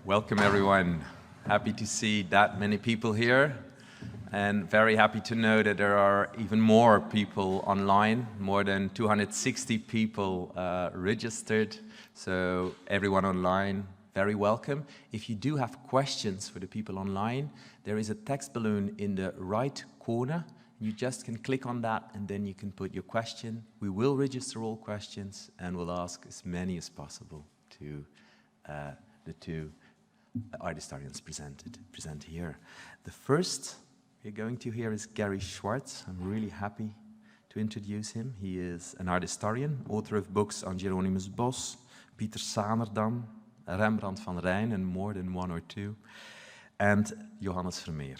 Welcome everyone. Happy to see that many people here, and very happy to know that there are even more people online, more than 260 people registered. So everyone online, very welcome. If you do have questions for the people online, there is a text balloon in the right corner. You just can click on that and then you can put your question. We will register all questions and we'll ask as many as possible to the two art historians present here. The first we're going to hear is Gary Schwartz. I'm really happy to introduce him. He is an art historian, author of books on Jeronimus Bos, Pieter Sanerdam, Rembrandt van Rijn, and more than one or two, and Johannes Vermeer.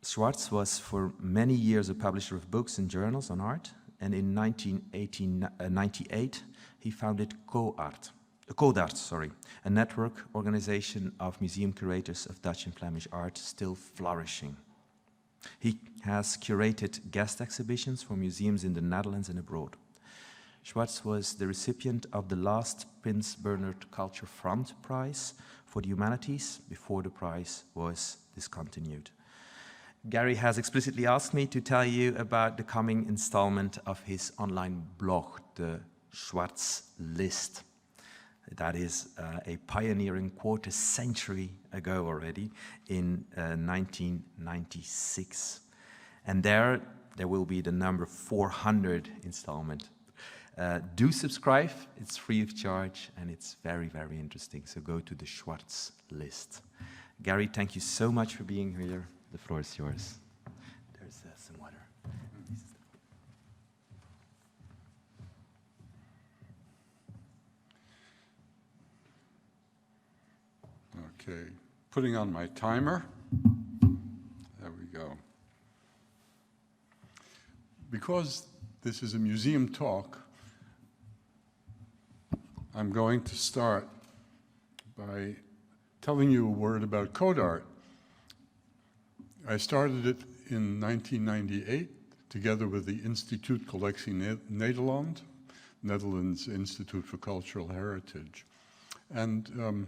Schwartz was for many years a publisher of books and journals on art, and in 1998 he founded CODART, a network organization of museum curators of Dutch and Flemish art still flourishing. He has curated guest exhibitions for museums in the Netherlands and abroad. Schwartz was the recipient of the last Prince Bernhard Culture Front Prize for the Humanities before the prize was discontinued. Gary has explicitly asked me to tell you about the coming installment of his online blog, the Schwartz List. That is a pioneering quarter century ago already, in 1996. And there will be the number 400 installment. Do subscribe, it's free of charge, and it's very, very interesting. So go to the Schwartz List. Gary, thank you so much for being here. The floor is yours. There's some water. Okay, putting on my timer. There we go. Because this is a museum talk, I'm going to start by telling you a word about CODART. I started it in 1998 together with the Instituut Collectie Nederland, Netherlands Institute for Cultural Heritage. And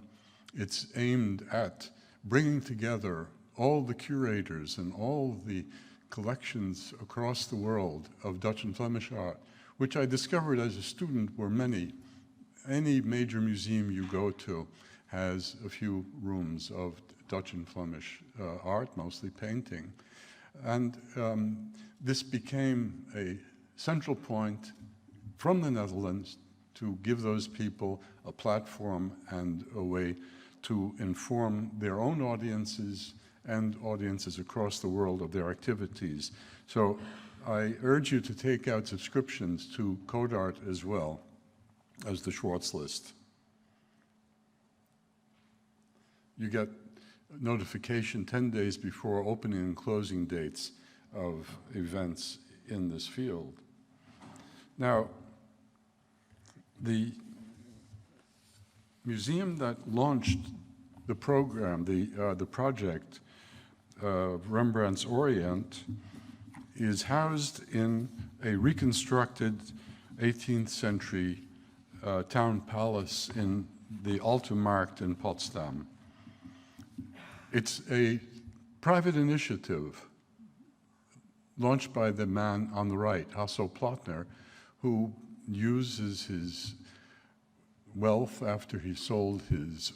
it's aimed at bringing together all the curators and all the collections across the world of Dutch and Flemish art, which I discovered as a student were many. Any major museum you go to has a few rooms of Dutch and Flemish art, mostly painting. And this became a central point from the Netherlands to give those people a platform and a way to inform their own audiences and audiences across the world of their activities. So I urge you to take out subscriptions to CODART as well as the Schwartz List. You get notification 10 days before opening and closing dates of events in this field. Now, the museum that launched the program, the project of Rembrandt's Orient, is housed in a reconstructed 18th century town palace in the Alte Markt in Potsdam. It's a private initiative launched by the man on the right, Hasso Plattner, who uses his wealth after he sold his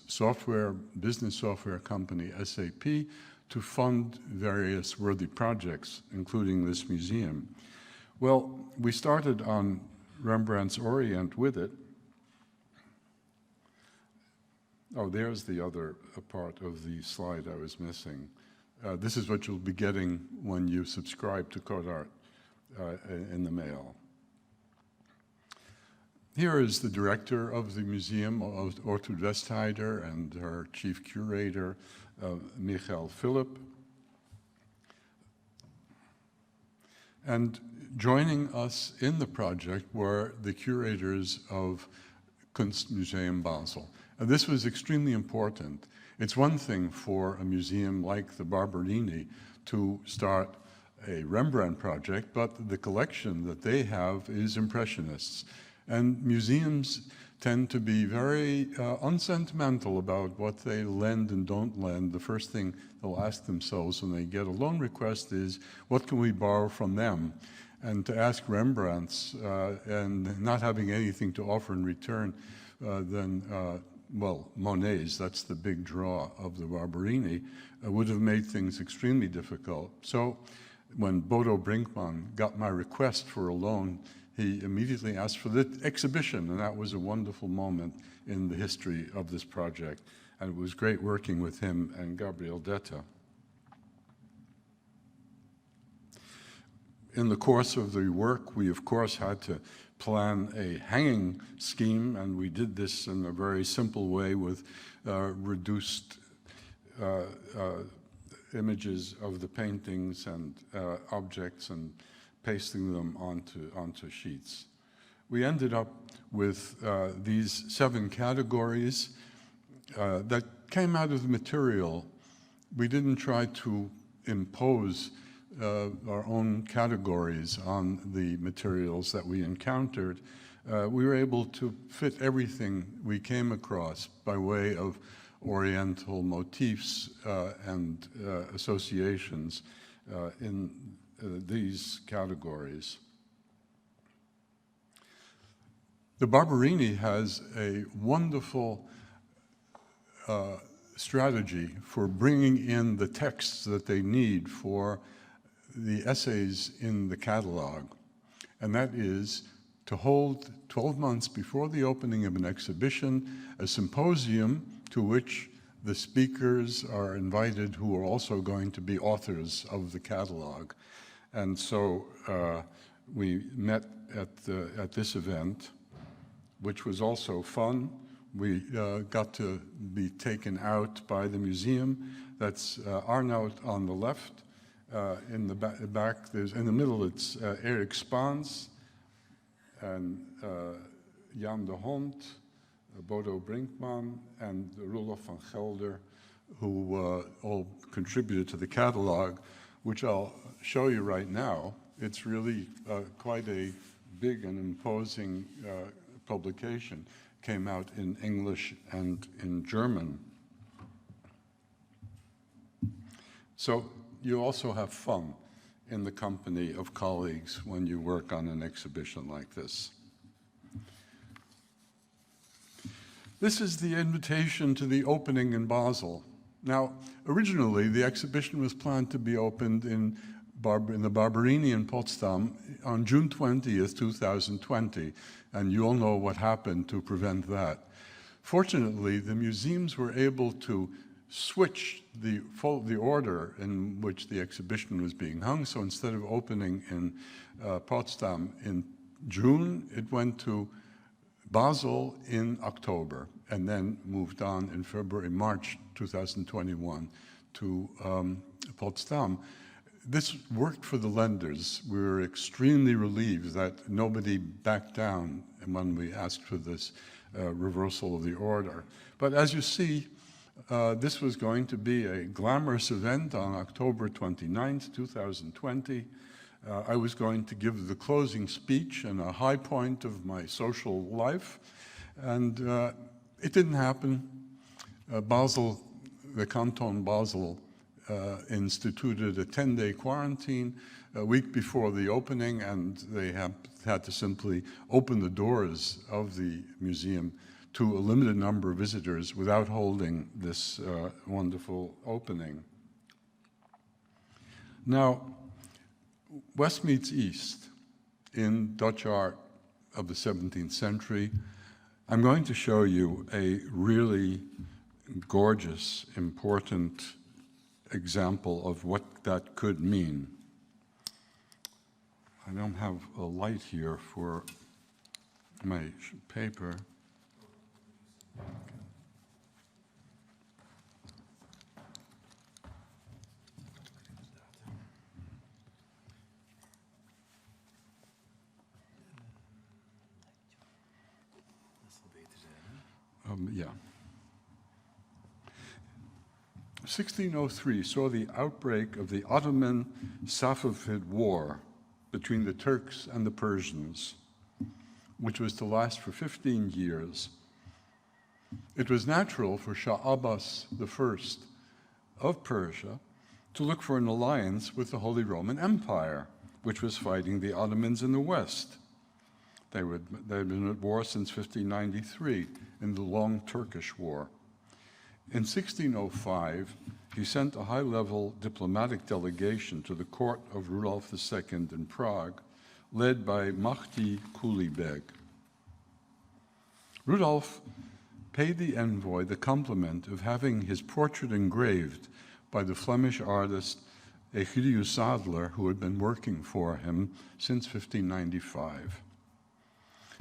business software company, SAP, to fund various worthy projects, including this museum. Well, we started on Rembrandt's Orient with it. Oh, there's the other part of the slide I was missing. This is what you'll be getting when you subscribe to CODART in the mail. Here is the director of the museum, Arnoud Vrolijk, and her chief curator, Michael Philip. And joining us in the project were the curators of Kunstmuseum Basel. And this was extremely important. It's one thing for a museum like the Barberini to start a Rembrandt project, but the collection that they have is Impressionists. And museums tend to be very unsentimental about what they lend and don't lend. The first thing they'll ask themselves when they get a loan request is, what can we borrow from them? And to ask Rembrandts and not having anything to offer in return, well, Monet's, that's the big draw of the Barberini, would have made things extremely difficult. So when Bodo Brinkmann got my request for a loan, he immediately asked for the exhibition, and that was a wonderful moment in the history of this project. And it was great working with him and Gabriel Detta. In the course of the work, we of course had to plan a hanging scheme, and we did this in a very simple way with reduced images of the paintings and objects and pasting them onto sheets. We ended up with these 7 categories that came out of the material. We didn't try to impose our own categories on the materials that we encountered. We were able to fit everything we came across by way of Oriental motifs and associations in these categories. The Barberini has a wonderful strategy for bringing in the texts that they need for the essays in the catalog, and that is to hold 12 months before the opening of an exhibition a symposium to which the speakers are invited who are also going to be authors of the catalog. And so we met at this event, which was also fun. We got to be taken out by the museum. That's Arnoud on the left. In the back, in the middle, it's Erik Spaans and Jan de Hond, Bodo Brinkmann, and Roelof van Gelder, who all contributed to the catalog, which I'll show you right now. It's really quite a big and imposing publication. Came out in English and in German. So you also have fun in the company of colleagues when you work on an exhibition like this. This is the invitation to the opening in Basel. Now, originally, the exhibition was planned to be opened in the Barberini in Potsdam on June 20th, 2020, and you all know what happened to prevent that. Fortunately, the museums were able to switch the order in which the exhibition was being hung, so instead of opening in Potsdam in June, it went to Basel in October, and then moved on in March 2021 to Potsdam. This worked for the lenders. We were extremely relieved that nobody backed down when we asked for this reversal of the order. But as you see, this was going to be a glamorous event on October 29th, 2020. I was going to give the closing speech and a high point of my social life, and it didn't happen. Basel, the Canton Basel, instituted a 10-day quarantine a week before the opening, and they had to simply open the doors of the museum to a limited number of visitors without holding this wonderful opening. Now, West meets East in Dutch art of the 17th century. I'm going to show you a really gorgeous, important example of what that could mean. I don't have a light here for my paper. Yeah. 1603 saw the outbreak of the Ottoman Safavid War between the Turks and the Persians. which was to last for 15 years. It was natural for Shah Abbas I of Persia to look for an alliance with the Holy Roman Empire, which was fighting the Ottomans in the West. They had been at war since 1593 in the Long Turkish War. In 1605, he sent a high-level diplomatic delegation to the court of Rudolf II in Prague, led by Mahdi Kuli Beg. Rudolf paid the envoy the compliment of having his portrait engraved by the Flemish artist Egidius Sadler, who had been working for him since 1595.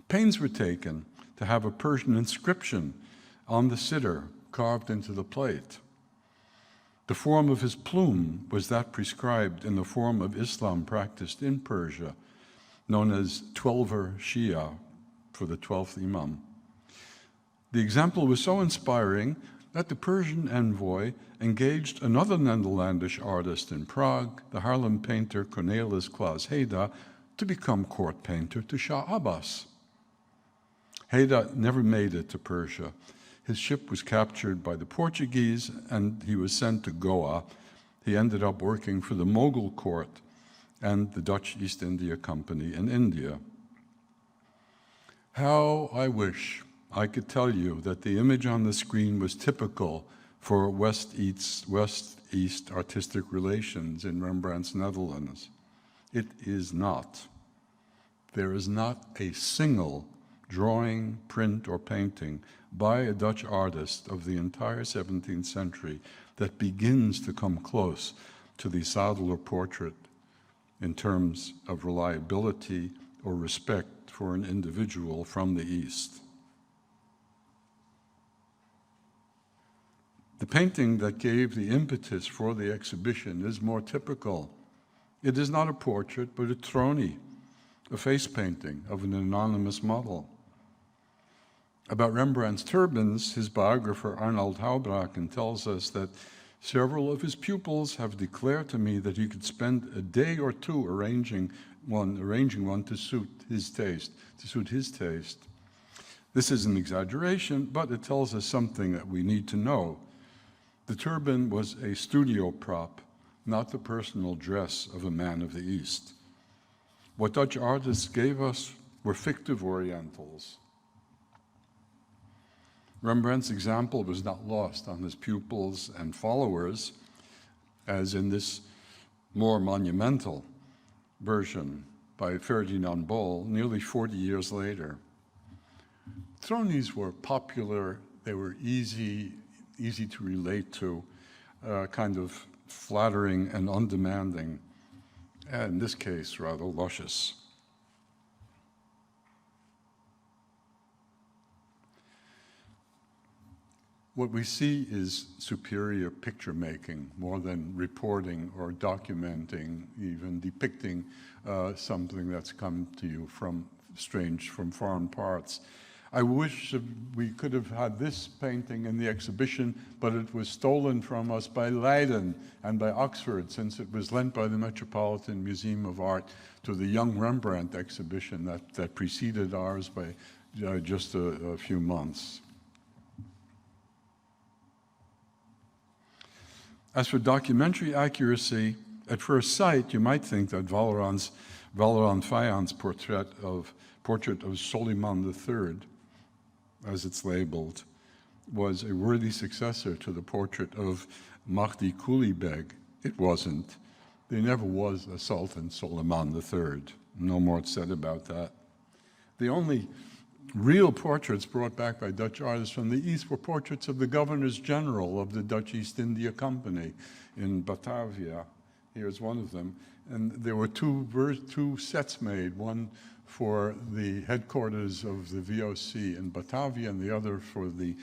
Pains were taken to have a Persian inscription on the sitter carved into the plate. The form of his plume was that prescribed in the form of Islam practiced in Persia, known as Twelver Shia, for the 12th Imam. The example was so inspiring that the Persian envoy engaged another Netherlandish artist in Prague, the Haarlem painter Cornelis Claes Heda, to become court painter to Shah Abbas. Heda never made it to Persia. His ship was captured by the Portuguese and he was sent to Goa. He ended up working for the Mughal court and the Dutch East India Company in India. How I wish I could tell you that the image on the screen was typical for West-East artistic relations in Rembrandt's Netherlands. It is not. There is not a single drawing, print, or painting by a Dutch artist of the entire 17th century that begins to come close to the Sadler portrait in terms of reliability or respect for an individual from the East. The painting that gave the impetus for the exhibition is more typical. It is not a portrait, but a tronie, a face painting of an anonymous model. About Rembrandt's turbans, his biographer Arnoud Vrolijk tells us that several of his pupils have declared to me that he could spend a day or two arranging one to suit his taste. This is an exaggeration, but it tells us something that we need to know. The turban was a studio prop, not the personal dress of a man of the East. What Dutch artists gave us were fictive Orientals. Rembrandt's example was not lost on his pupils and followers, as in this more monumental version by Ferdinand Bol nearly 40 years later. Tronies were popular, they were easy to relate to, kind of flattering and undemanding, and in this case, rather luscious. What we see is superior picture making more than reporting or documenting, even depicting something that's come to you from foreign parts. I wish we could have had this painting in the exhibition, but it was stolen from us by Leiden and by Oxford, since it was lent by the Metropolitan Museum of Art to the Young Rembrandt exhibition that preceded ours by just a few months. As for documentary accuracy, at first sight, you might think that Valéran Fayan's portrait of Soliman III, as it's labeled, was a worthy successor to the portrait of Mahdi Kuli Beg. It wasn't. There never was a Sultan Soliman III. No more said about that. The only real portraits brought back by Dutch artists from the East were portraits of the governors general of the Dutch East India Company in Batavia. Here's one of them. And there were two sets made, one for the headquarters of the VOC in Batavia and the other for the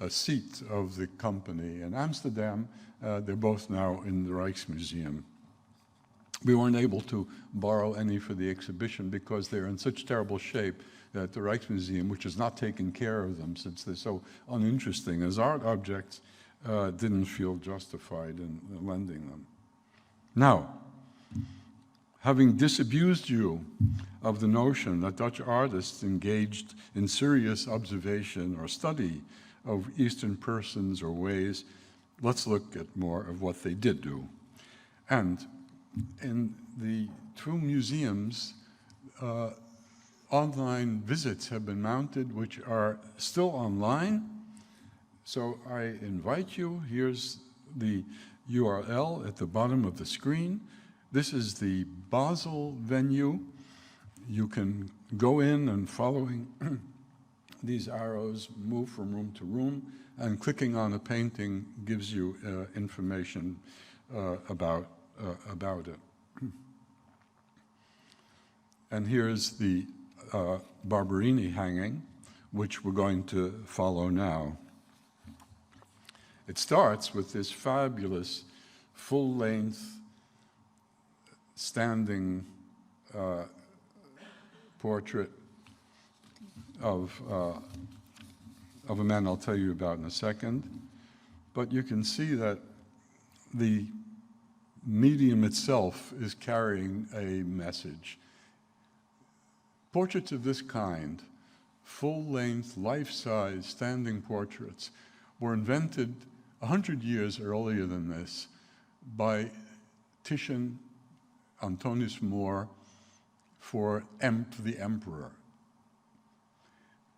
seat of the company in Amsterdam. They're both now in the Rijksmuseum. We weren't able to borrow any for the exhibition because they're in such terrible shape that the Rijksmuseum, which has not taken care of them since they're so uninteresting as art objects, didn't feel justified in lending them. Now, having disabused you of the notion that Dutch artists engaged in serious observation or study of Eastern persons or ways, let's look at more of what they did do. And in the two museums, online visits have been mounted, which are still online. So I invite you, here's the URL at the bottom of the screen. This is the Basel venue. You can go in and following these arrows, move from room to room, and clicking on a painting gives you information about it. And here's the Barberini hanging, which we're going to follow now. It starts with this fabulous full-length standing portrait of a man I'll tell you about in a second. But you can see that the medium itself is carrying a message. Portraits of this kind, full-length, life-size standing portraits, were invented 100 years earlier than this by Titian Antonius More for the emperor.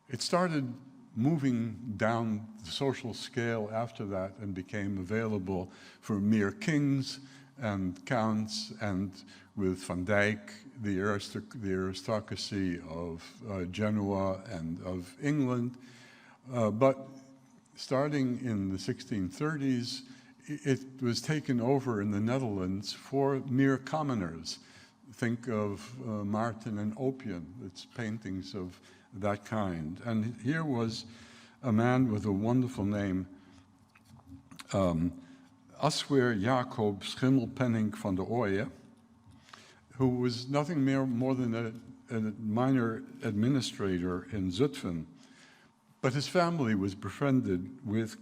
It started moving down the social scale after that and became available for mere kings and counts, and with Van Dyck, the aristocracy of Genoa and of England. But starting in the 1630s, it was taken over in the Netherlands for mere commoners. Think of Martin and Oppian, it's paintings of that kind. And here was a man with a wonderful name, Asweer Jacob Schimmelpenninck van der Ooyen, who was nothing more than a minor administrator in Zutphen. But his family was befriended with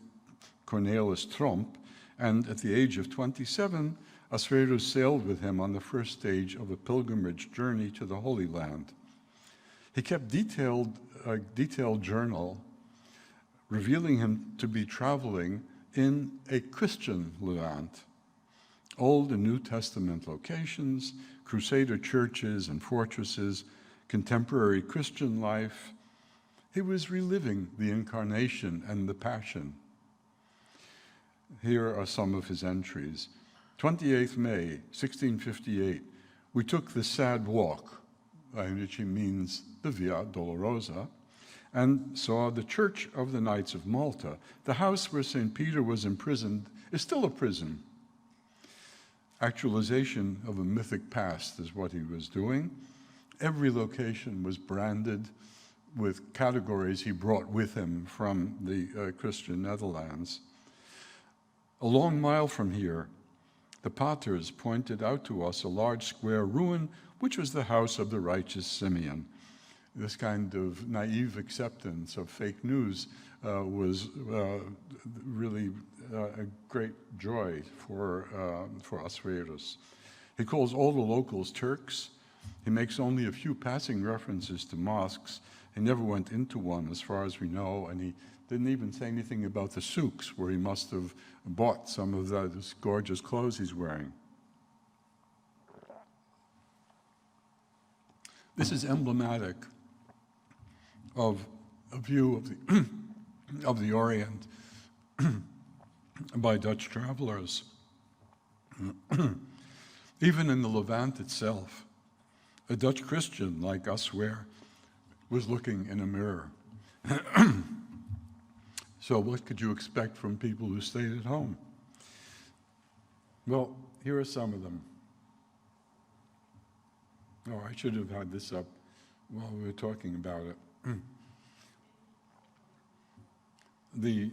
Cornelis Tromp, and at the age of 27, Asweerus sailed with him on the first stage of a pilgrimage journey to the Holy Land. He kept a detailed journal, revealing him to be traveling in a Christian Levant. Old and New Testament locations, Crusader churches and fortresses, contemporary Christian life. He was reliving the Incarnation and the Passion. Here are some of his entries. 28th May, 1658, we took the sad walk, by which he means the Via Dolorosa, and saw the Church of the Knights of Malta. The house where St. Peter was imprisoned is still a prison. Actualization of a mythic past is what he was doing. Every location was branded with categories he brought with him from the Christian Netherlands. A long mile from here, the Paters pointed out to us a large square ruin, which was the house of the righteous Simeon. This kind of naive acceptance of fake news was really a great joy for Asweerus. He calls all the locals Turks. He makes only a few passing references to mosques. He never went into one, as far as we know, and he didn't even say anything about the souks, where he must have bought some of those gorgeous clothes he's wearing. This is emblematic of a view of the, of the Orient by Dutch travelers. Even in the Levant itself, a Dutch Christian like Asweer was looking in a mirror. So what could you expect from people who stayed at home? Well, here are some of them. Oh, I should have had this up while we were talking about it. The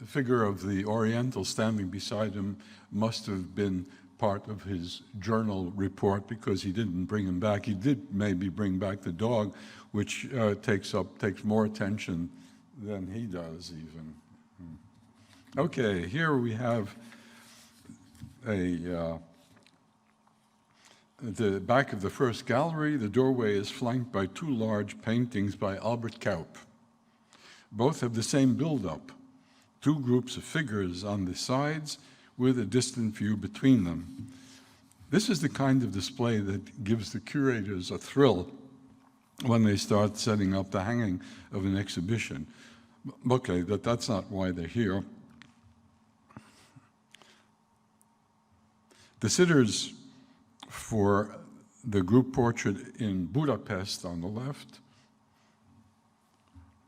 figure of the Oriental standing beside him must have been part of his journal report, because he didn't bring him back. He did maybe bring back the dog, which takes more attention than he does even. Okay, here we have a the back of the first gallery, the doorway is flanked by two large paintings by Albert Cuyp. Both have the same build-up, two groups of figures on the sides with a distant view between them. This is the kind of display that gives the curators a thrill when they start setting up the hanging of an exhibition. Okay, that's not why they're here. The sitters for the group portrait in Budapest on the left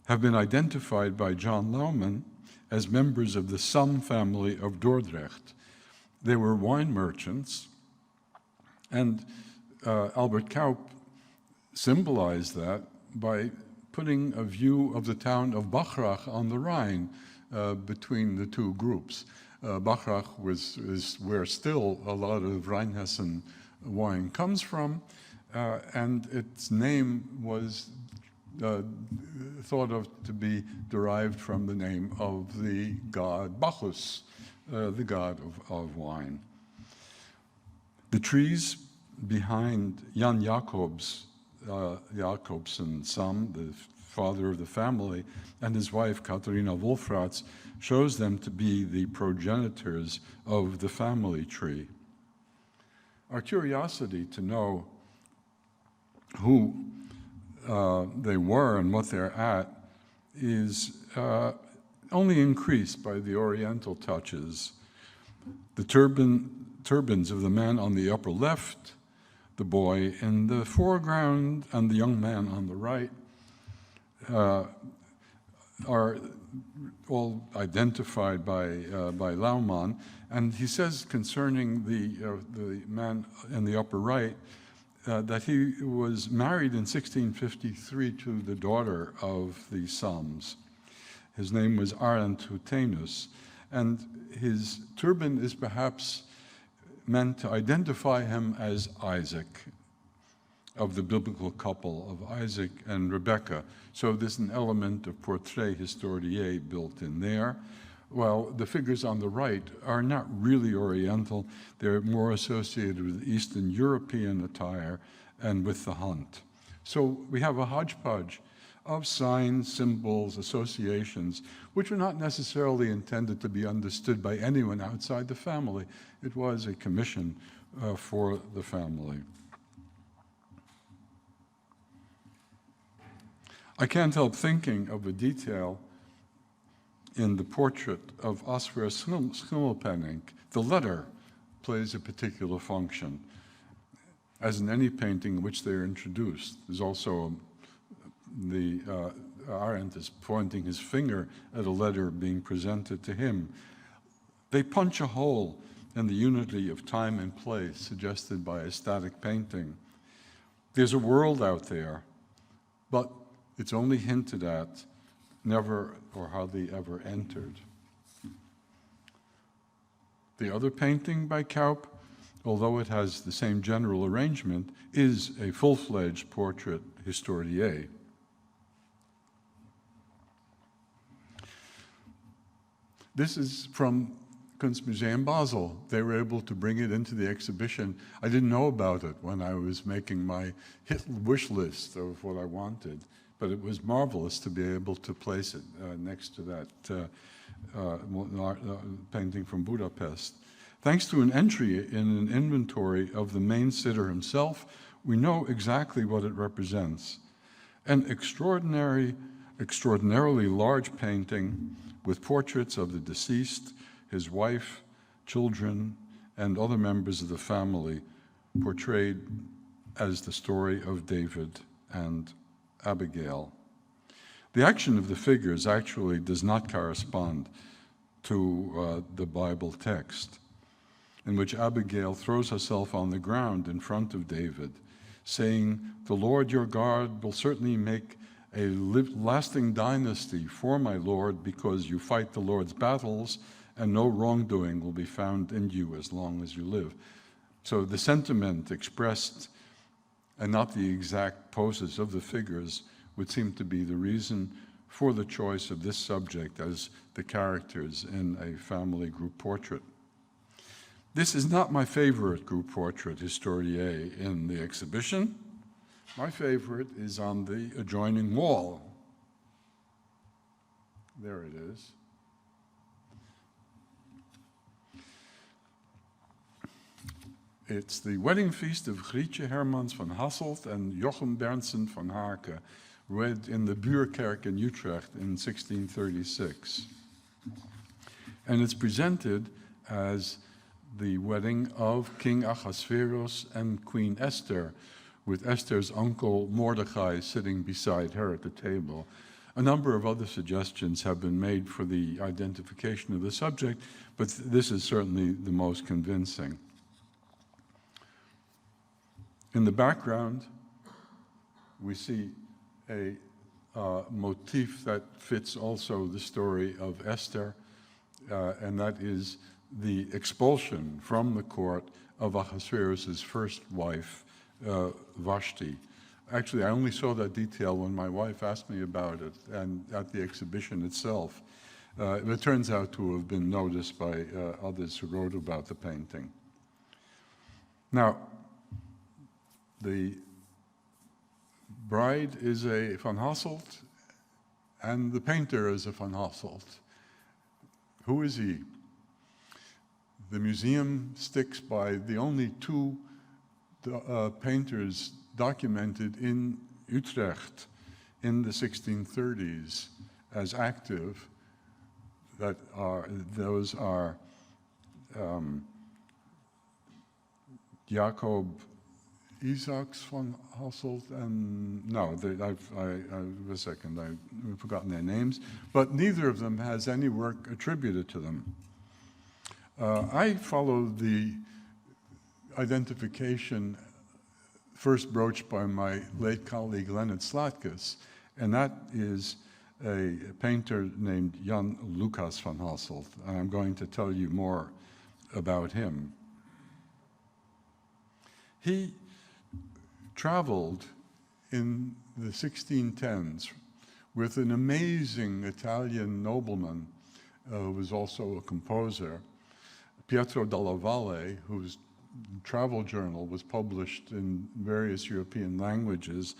have been identified by John Laumann as members of the Sam family of Dordrecht. They were wine merchants, and Albert Cuyp symbolized that by putting a view of the town of Bachrach on the Rhine between the two groups. Bachrach is where still a lot of Rheinhessen wine comes from, and its name was thought of to be derived from the name of the god Bacchus, the god of wine. The trees behind Jan Jacobsen Sam, the father of the family, and his wife Katharina Wolfratz, shows them to be the progenitors of the family tree. Our curiosity to know who they were and what they're at is only increased by the Oriental touches. The turbans of the man on the upper left, the boy in the foreground, and the young man on the right are all identified by Laumann, and he says concerning the man in the upper right that he was married in 1653 to the daughter of the Sams. His name was Arentutenus, and his turban is perhaps meant to identify him as Isaac, of the biblical couple of Isaac and Rebekah. So there's an element of portrait historié built in there. Well, the figures on the right are not really Oriental. They're more associated with Eastern European attire and with the hunt. So we have a hodgepodge of signs, symbols, associations, which are not necessarily intended to be understood by anyone outside the family. It was a commission for the family. I can't help thinking of a detail in the portrait of Oscar Schimmelpenninck. The letter plays a particular function, as in any painting in which they're introduced. There's also Arendt is pointing his finger at a letter being presented to him. They punch a hole in the unity of time and place suggested by a static painting. There's a world out there, but it's only hinted at, never or hardly ever entered. The other painting by Cuyp, although it has the same general arrangement, is a full-fledged portrait historié. This is from Kunstmuseum Basel. They were able to bring it into the exhibition. I didn't know about it when I was making my wish list of what I wanted, but it was marvelous to be able to place it next to that painting from Budapest. Thanks to an entry in an inventory of the main sitter himself, we know exactly what it represents. An extraordinarily large painting with portraits of the deceased, his wife, children, and other members of the family, portrayed as the story of David and Abigail. The action of the figures actually does not correspond to the Bible text, in which Abigail throws herself on the ground in front of David, saying, "The Lord your God will certainly make a lasting dynasty for my Lord, because you fight the Lord's battles, and no wrongdoing will be found in you as long as you live." So the sentiment expressed, and not the exact poses of the figures, would seem to be the reason for the choice of this subject as the characters in a family group portrait. This is not my favorite group portrait, Historier, in the exhibition. My favorite is on the adjoining wall. There it is. It's the wedding feast of Grietje Hermans van Hasselt and Jochem Berndsen van Haken, read in the Buurkerk in Utrecht in 1636. And it's presented as the wedding of King Ahasuerus and Queen Esther, with Esther's uncle Mordecai sitting beside her at the table. A number of other suggestions have been made for the identification of the subject, but this is certainly the most convincing. In the background, we see a motif that fits also the story of Esther, and that is the expulsion from the court of Ahasuerus' first wife, Vashti. Actually, I only saw that detail when my wife asked me about it, and at the exhibition itself. It turns out to have been noticed by others who wrote about the painting. Now, the bride is a Van Hasselt, and the painter is a Van Hasselt. Who is he? The museum sticks by the only two painters documented in Utrecht in the 1630s as active. Those are Jacob Isaacs van Hasselt and, no, a second, I've forgotten their names, but neither of them has any work attributed to them. I followed the identification first broached by my late colleague Leonard Slatkus, and that is a painter named Jan Lucas van Hasselt, and I'm going to tell you more about him. He traveled in the 1610s with an amazing Italian nobleman who was also a composer, Pietro della Valle, whose travel journal was published in various European languages.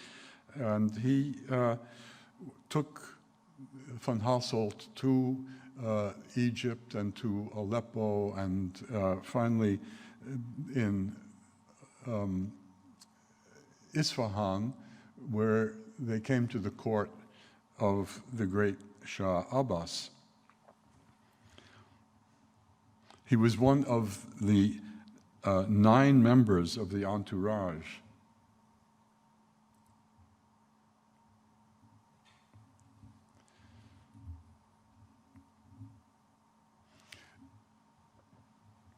And he took Van Hasselt to Egypt and to Aleppo, and finally in Isfahan, where they came to the court of the great Shah Abbas. He was one of the 9 members of the entourage.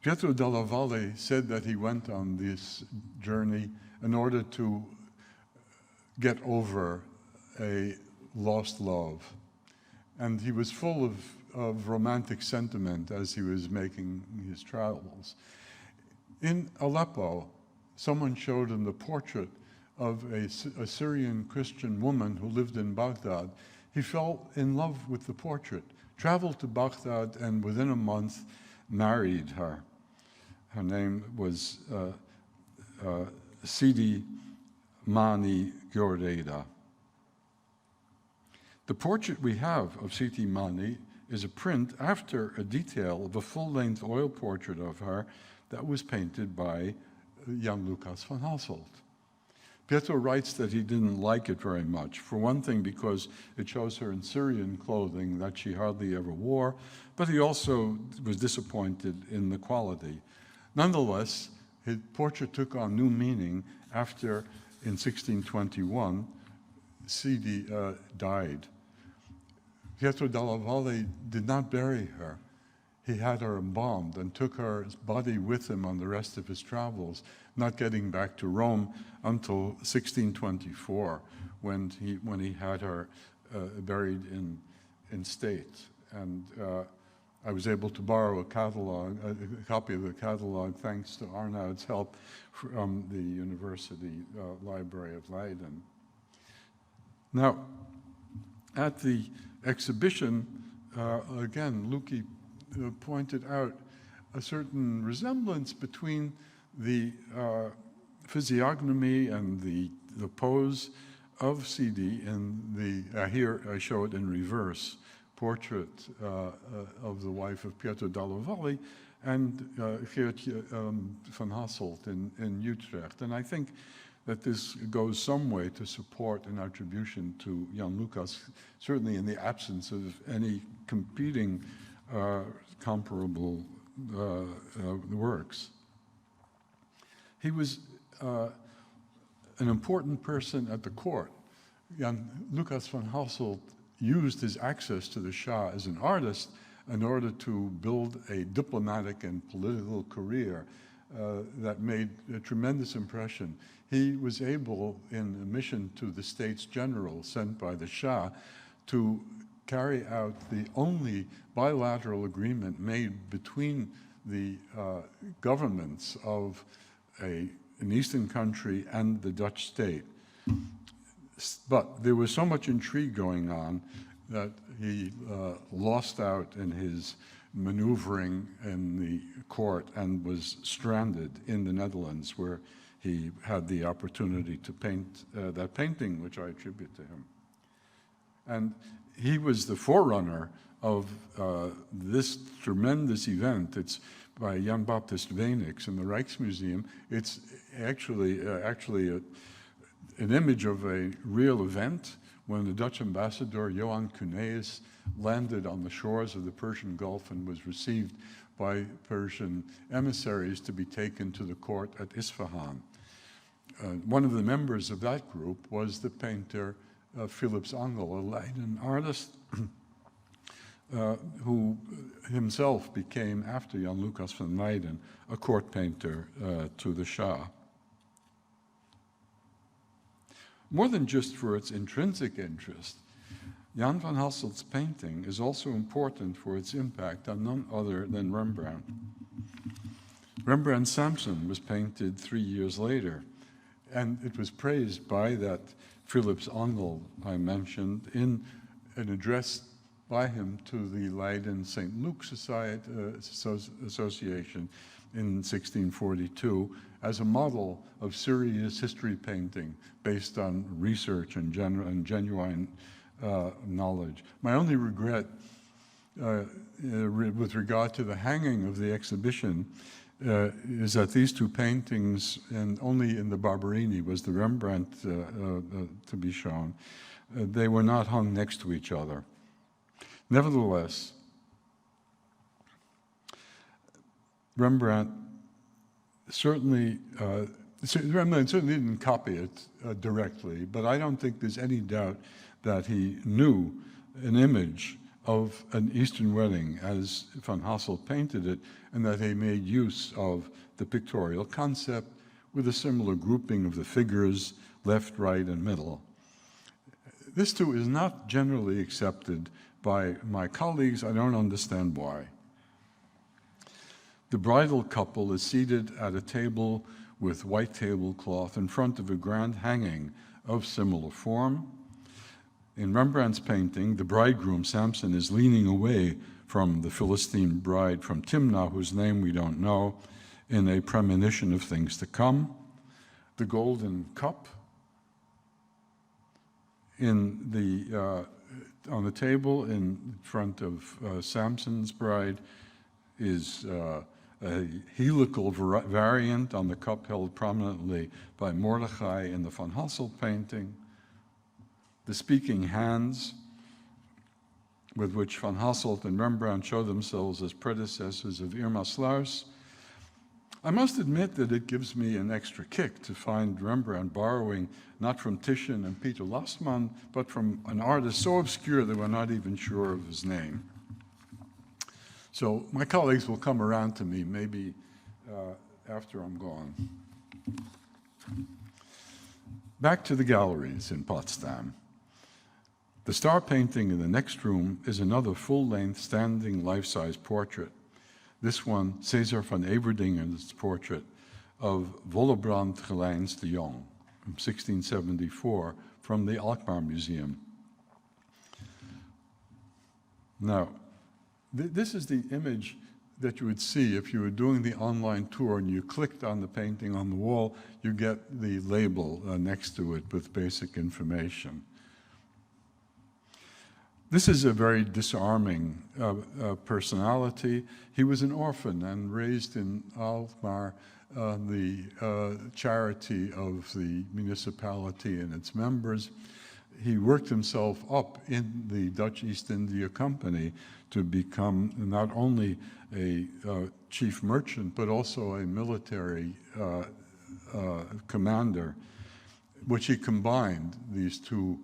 Pietro della Valle said that he went on this journey in order to get over a lost love. And he was full of romantic sentiment as he was making his travels. In Aleppo, someone showed him the portrait of a Syrian Christian woman who lived in Baghdad. He fell in love with the portrait, traveled to Baghdad, and within a month married her. Her name was Sidi Mani Gordeda. The portrait we have of Sidi Mani is a print after a detail of a full-length oil portrait of her that was painted by Jan Lucas van Hasselt. Pietro writes that he didn't like it very much. For one thing, because it shows her in Syrian clothing that she hardly ever wore, but he also was disappointed in the quality. Nonetheless, his portrait took on new meaning after, in 1621, Sidi died. Pietro della Valle did not bury her. He had her embalmed and took her body with him on the rest of his travels, not getting back to Rome until 1624, when he had her buried in state. And I was able to borrow a copy of the catalog, thanks to Arnoud's help from the University Library of Leiden. Now, at the exhibition, again, Luki pointed out a certain resemblance between the physiognomy and the pose of CD in the, here I show it in reverse, portrait of the wife of Pietro dalla Valle and Geert van Hasselt in Utrecht. And I think that this goes some way to support an attribution to Jan Lucas, certainly in the absence of any competing comparable works. He was an important person at the court. Jan Lucas van Hasselt used his access to the Shah as an artist in order to build a diplomatic and political career that made a tremendous impression. He was able, in a mission to the States General sent by the Shah, to carry out the only bilateral agreement made between the governments of an eastern country and the Dutch state. But there was so much intrigue going on that he lost out in his maneuvering in the court and was stranded in the Netherlands, where he had the opportunity to paint that painting, which I attribute to him. And he was the forerunner of this tremendous event. It's by Jan Baptist Weenix in the Rijksmuseum. It's actually an image of a real event when the Dutch ambassador Johan Cuneus landed on the shores of the Persian Gulf and was received by Persian emissaries to be taken to the court at Isfahan. One of the members of that group was the painter Philips Angel, a Leiden artist who himself became, after Jan Lucas van Leiden, a court painter to the Shah. More than just for its intrinsic interest, Jan van Hasselt's painting is also important for its impact on none other than Rembrandt. Rembrandt's Samson was painted 3 years later, and it was praised by that Philips Angel I mentioned in an address by him to the Leiden St. Luke Association in 1642 as a model of serious history painting based on research and genuine knowledge. My only regret with regard to the hanging of the exhibition is that these two paintings, and only in the Barberini was the Rembrandt to be shown, they were not hung next to each other. Nevertheless, Rembrandt certainly didn't copy it directly, but I don't think there's any doubt that he knew an image of an Eastern wedding as Van Hasselt painted it, and that he made use of the pictorial concept with a similar grouping of the figures, left, right, and middle. This too is not generally accepted by my colleagues. I don't understand why. The bridal couple is seated at a table with white tablecloth in front of a grand hanging of similar form. In Rembrandt's painting, the bridegroom, Samson, is leaning away from the Philistine bride from Timnah, whose name we don't know, in a premonition of things to come. The golden cup on the table in front of Samson's bride is a helical variant on the cup held prominently by Mordechai in the Van Hasselt painting. The speaking hands with which Van Hasselt and Rembrandt show themselves as predecessors of Irma Sluis. I must admit that it gives me an extra kick to find Rembrandt borrowing not from Titian and Peter Lastman, but from an artist so obscure that we're not even sure of his name. So my colleagues will come around to me maybe after I'm gone. Back to the galleries in Potsdam. The star painting in the next room is another full-length standing life-size portrait. This one, César van Everdingen's portrait of Wollebrand Gelijns de Jong from 1674 from the Alkmaar Museum. Now, this is the image that you would see if you were doing the online tour and you clicked on the painting on the wall, you get the label next to it with basic information. This is a very disarming personality. He was an orphan and raised in Alkmaar, the charity of the municipality and its members. He worked himself up in the Dutch East India Company to become not only a chief merchant, but also a military commander, which he combined these two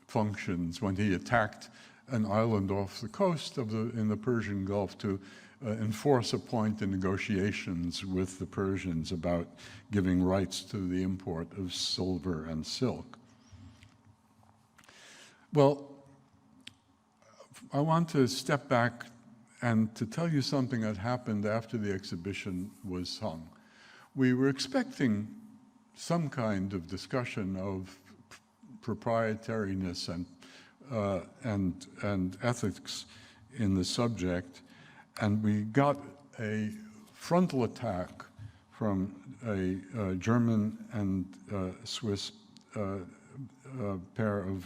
functions when he attacked an island off the coast of in the Persian Gulf to enforce a point in negotiations with the Persians about giving rights to the import of silver and silk. Well, I want to step back and to tell you something that happened after the exhibition was hung. We were expecting some kind of discussion of proprietariness and ethics in the subject, and we got a frontal attack from a German and Swiss pair of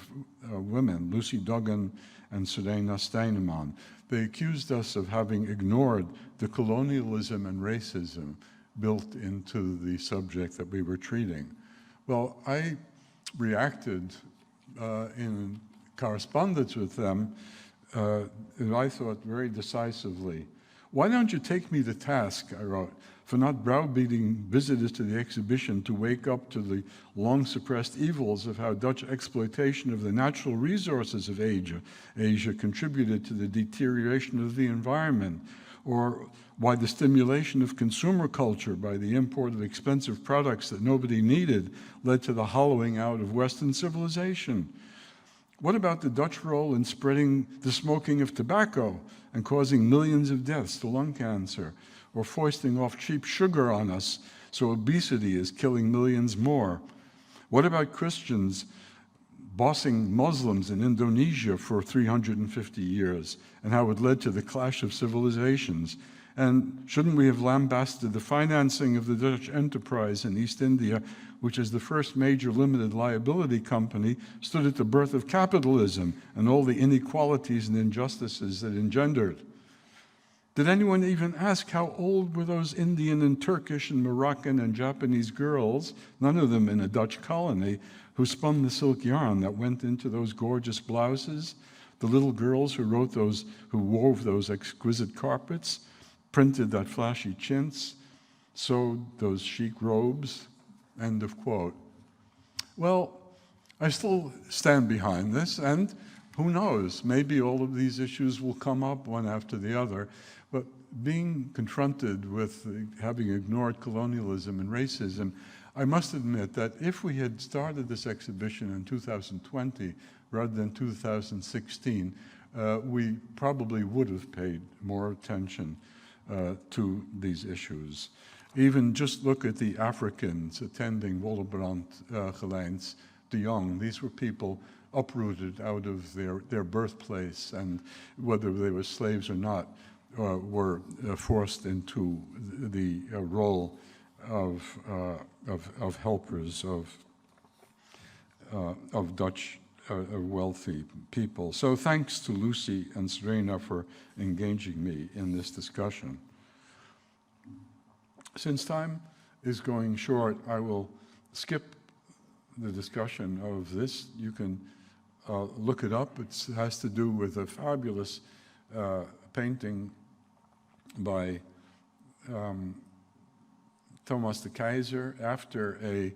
women, Lucy Duggan and Serena Steinemann. They accused us of having ignored the colonialism and racism built into the subject that we were treating. Well, I reacted in correspondence with them, and I thought very decisively. Why don't you take me to task, I wrote, for not browbeating visitors to the exhibition to wake up to the long-suppressed evils of how Dutch exploitation of the natural resources of Asia contributed to the deterioration of the environment, or why the stimulation of consumer culture by the import of expensive products that nobody needed led to the hollowing out of Western civilization. What about the Dutch role in spreading the smoking of tobacco and causing millions of deaths to lung cancer, or foisting off cheap sugar on us so obesity is killing millions more? What about Christians bossing Muslims in Indonesia for 350 years and how it led to the clash of civilizations? And shouldn't we have lambasted the financing of the Dutch enterprise in East India, which is the first major limited liability company, stood at the birth of capitalism and all the inequalities and injustices that engendered? Did anyone even ask how old were those Indian and Turkish and Moroccan and Japanese girls, none of them in a Dutch colony, who spun the silk yarn that went into those gorgeous blouses? The little girls who wove those exquisite carpets, printed that flashy chintz, sewed those chic robes, end of quote. Well, I still stand behind this, and who knows, maybe all of these issues will come up one after the other, but being confronted with having ignored colonialism and racism, I must admit that if we had started this exhibition in 2020 rather than 2016, we probably would have paid more attention to these issues. Even just look at the Africans attending Willebrand Gelijns de Jong. These were people uprooted out of their birthplace, and whether they were slaves or not, were forced into the role of helpers of Dutch wealthy people. So thanks to Lucy and Serena for engaging me in this discussion. Since time is going short, I will skip the discussion of this. You can look it up. It has to do with a fabulous painting by Thomas de Keyser after a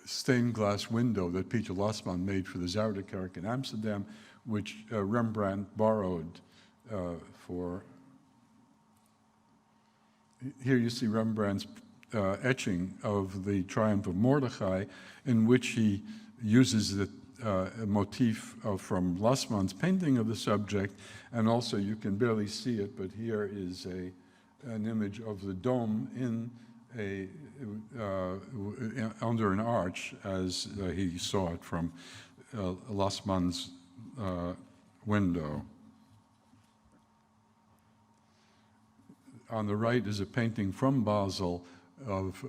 stained glass window that Peter Lasman made for the Zuiderkerk in Amsterdam, which Rembrandt borrowed for. Here you see Rembrandt's etching of the Triumph of Mordechai, in which he uses the motif from Lasman's painting of the subject, and also you can barely see it, but here is an image of the dome in under an arch as he saw it from Lasman's window. on the right is a painting from Basel of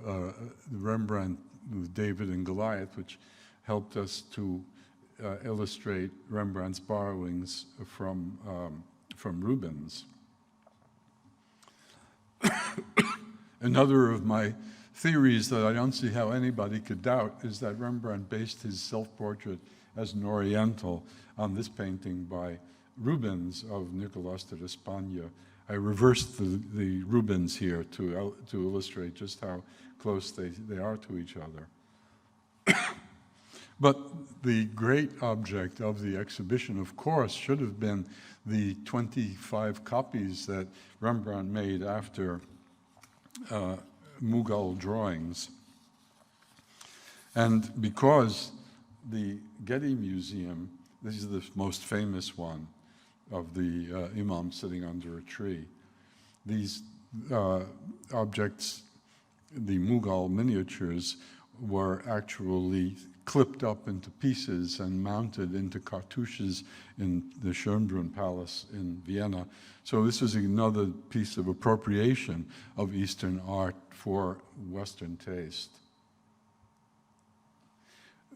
Rembrandt with David and Goliath, which helped us to illustrate Rembrandt's borrowings from Rubens. Another of my theories that I don't see how anybody could doubt is that Rembrandt based his self-portrait as an Oriental on this painting by Rubens of Nicolas de l'Espagne. I reversed the Rubens here to illustrate just how close they are to each other. But the great object of the exhibition, of course, should have been the 25 copies that Rembrandt made after Mughal drawings. And because the Getty Museum, this is the most famous one of the Imam sitting under a tree. These objects, the Mughal miniatures, were actually clipped up into pieces and mounted into cartouches in the Schönbrunn Palace in Vienna. So this was another piece of appropriation of Eastern art for Western taste.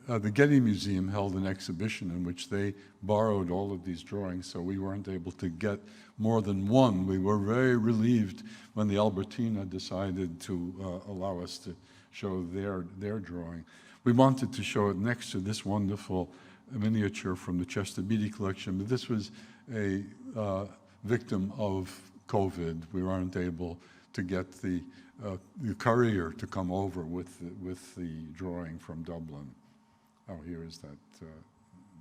The Getty Museum held an exhibition in which they borrowed all of these drawings, so we weren't able to get more than one. We were very relieved when the Albertina decided to allow us to show their drawing. We wanted to show it next to this wonderful miniature from the Chester Beatty collection, but this was a victim of COVID. We weren't able to get the courier to come over with the drawing from Dublin. Oh, here is that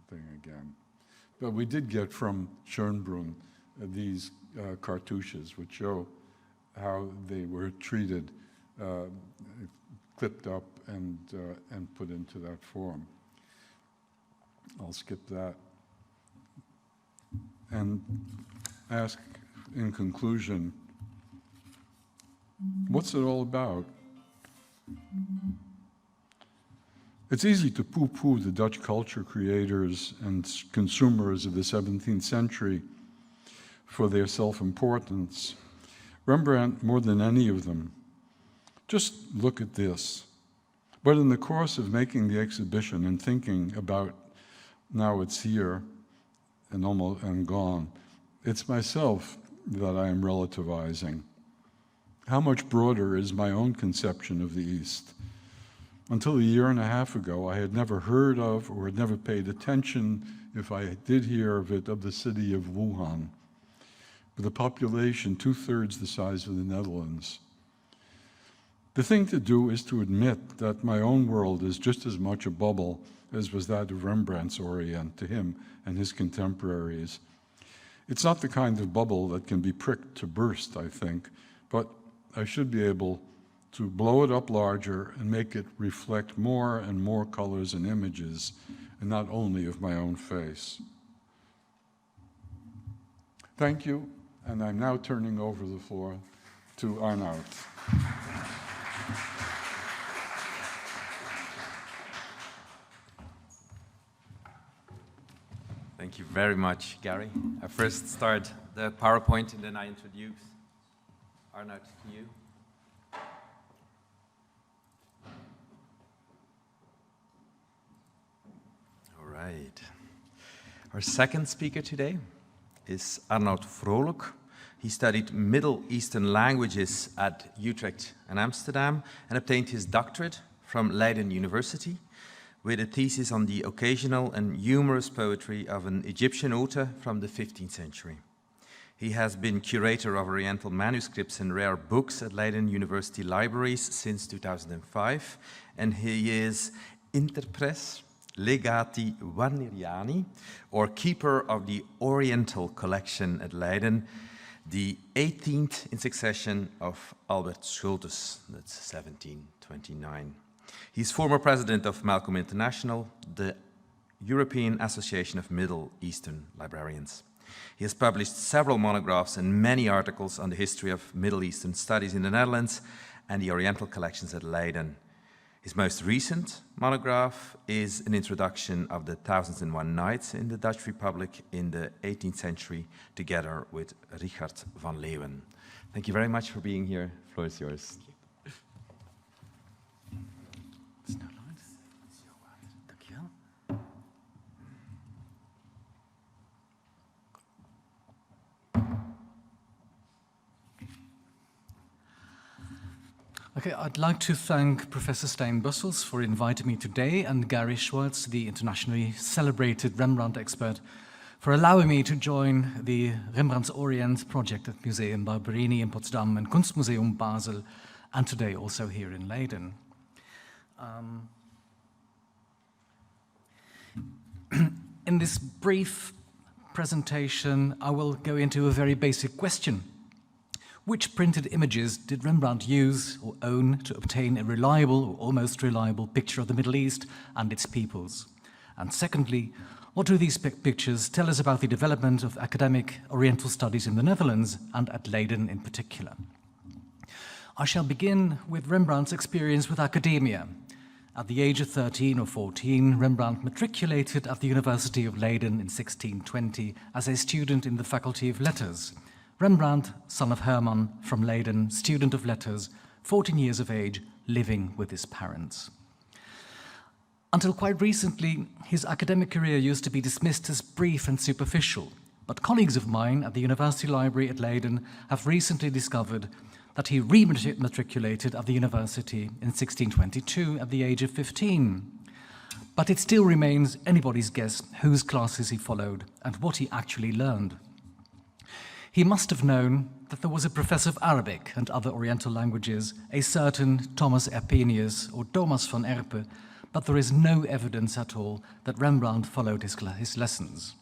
thing again. But we did get from Schönbrunn these cartouches, which show how they were treated, clipped up and put into that form. I'll skip that. And ask, in conclusion, what's it all about? It's easy to poo-poo the Dutch culture creators and consumers of the 17th century for their self-importance. Rembrandt, more than any of them. Just look at this. But in the course of making the exhibition and thinking about now it's here and gone, it's myself that I am relativizing. How much broader is my own conception of the East? Until a year and a half ago, I had never heard of or had never paid attention, if I did hear of it, of the city of Wuhan, with a population 2/3 the size of the Netherlands. The thing to do is to admit that my own world is just as much a bubble as was that of Rembrandt's Orient to him and his contemporaries. It's not the kind of bubble that can be pricked to burst, I think, but I should be able to blow it up larger and make it reflect more and more colors and images, and not only of my own face. Thank you, and I'm now turning over the floor to Arnoud. Thank you very much, Gary. I first start the PowerPoint and then I introduce Arnoud to you. All right. Our second speaker today is Arnoud Vrolijk. He studied Middle Eastern languages at Utrecht and Amsterdam and obtained his doctorate from Leiden University with a thesis on the occasional and humorous poetry of an Egyptian author from the 15th century. He has been curator of Oriental Manuscripts and Rare Books at Leiden University Libraries since 2005, and he is interpres legati Warneriani, or keeper of the Oriental collection at Leiden, the 18th in succession of Albert Schultes, that's 1729. He's former president of Malcolm International, the European Association of Middle Eastern Librarians. He has published several monographs and many articles on the history of Middle Eastern studies in the Netherlands and the Oriental collections at Leiden. His most recent monograph is an introduction of the Thousands and One Nights in the Dutch Republic in the 18th century, together with Richard van Leeuwen. Thank you very much for being here. The floor is yours. Okay, I'd like to thank Professor Stijn Bussels for inviting me today, and Gary Schwartz, the internationally celebrated Rembrandt expert, for allowing me to join the Rembrandt's Orient project at Museum Barberini in Potsdam and Kunstmuseum Basel, and today also here in Leiden. In this brief presentation, I will go into a very basic question. Which printed images did Rembrandt use or own to obtain a reliable or almost reliable picture of the Middle East and its peoples? And secondly, what do these pictures tell us about the development of academic Oriental studies in the Netherlands and at Leiden in particular? I shall begin with Rembrandt's experience with academia. At the age of 13 or 14, Rembrandt matriculated at the University of Leiden in 1620 as a student in the Faculty of Letters. Rembrandt, son of Herman from Leiden, student of letters, 14 years of age, living with his parents. Until quite recently, his academic career used to be dismissed as brief and superficial, but colleagues of mine at the University Library at Leiden have recently discovered that he re-matriculated at the university in 1622 at the age of 15. But it still remains anybody's guess whose classes he followed and what he actually learned. He must have known that there was a professor of Arabic and other Oriental languages, a certain Thomas Erpenius or Thomas van Erpe, but there is no evidence at all that Rembrandt followed his lessons.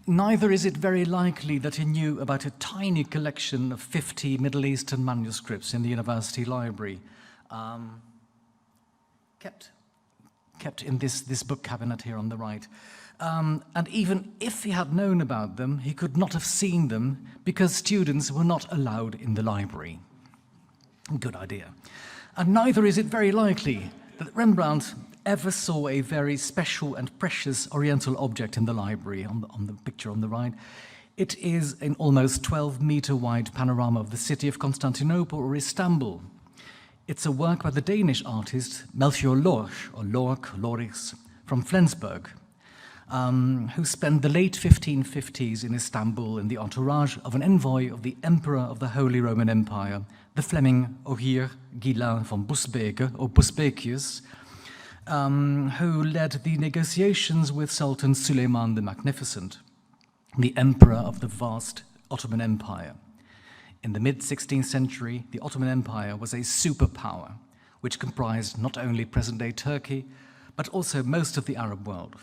Neither is it very likely that he knew about a tiny collection of 50 Middle Eastern manuscripts in the University Library, kept in this book cabinet here on the right. And even if he had known about them, he could not have seen them because students were not allowed in the library. Good idea. And neither is it very likely that Rembrandt ever saw a very special and precious Oriental object in the library, on the picture on the right. It is an almost 12-meter wide panorama of the city of Constantinople or Istanbul. It's a work by the Danish artist Melchior Lorch, or Lorix, from Flensburg, who spent the late 1550s in Istanbul in the entourage of an envoy of the Emperor of the Holy Roman Empire, the Fleming Ogier Guillain van Busbeke, or Busbekius, who led the negotiations with Sultan Suleiman the Magnificent, the emperor of the vast Ottoman Empire. In the mid-16th century, the Ottoman Empire was a superpower, which comprised not only present-day Turkey, but also most of the Arab world.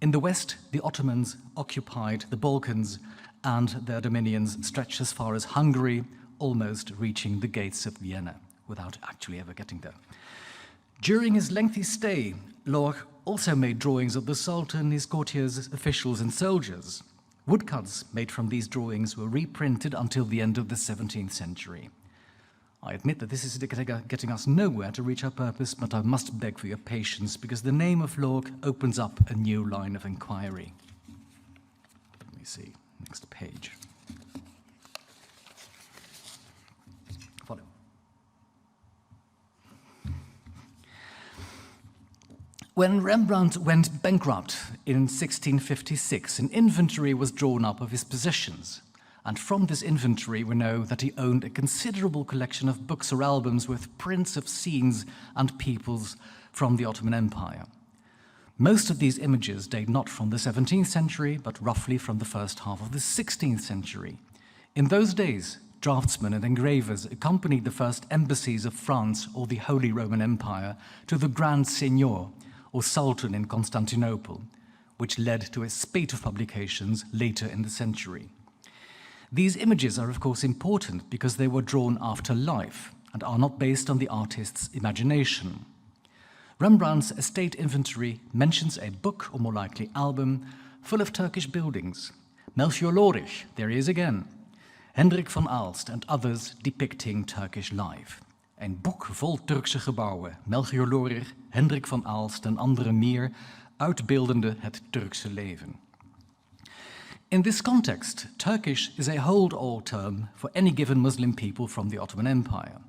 In the west, the Ottomans occupied the Balkans, and their dominions stretched as far as Hungary, almost reaching the gates of Vienna, without actually ever getting there. During his lengthy stay, Lorch also made drawings of the Sultan, his courtiers, officials, and soldiers. Woodcuts made from these drawings were reprinted until the end of the 17th century. I admit that this is getting us nowhere to reach our purpose, but I must beg for your patience, because the name of Lorch opens up a new line of inquiry. Let me see, next page. Follow. When Rembrandt went bankrupt in 1656, an inventory was drawn up of his possessions. And from this inventory, we know that he owned a considerable collection of books or albums with prints of scenes and peoples from the Ottoman Empire. Most of these images date not from the 17th century, but roughly from the first half of the 16th century. In those days, draftsmen and engravers accompanied the first embassies of France or the Holy Roman Empire to the Grand Seigneur, or Sultan in Constantinople, which led to a spate of publications later in the century. These images are of course important because they were drawn after life and are not based on the artist's imagination. Rembrandt's estate inventory mentions a book, or more likely album, full of Turkish buildings. Melchior Lorch, there he is again. Hendrik van Aalst and others depicting Turkish life. Een boek vol Turkse gebouwen. Melchior Lorch, Hendrik van Aalst en anderen meer, uitbeeldende het Turkse leven. In this context, Turkish is a hold-all term for any given Muslim people from the Ottoman Empire.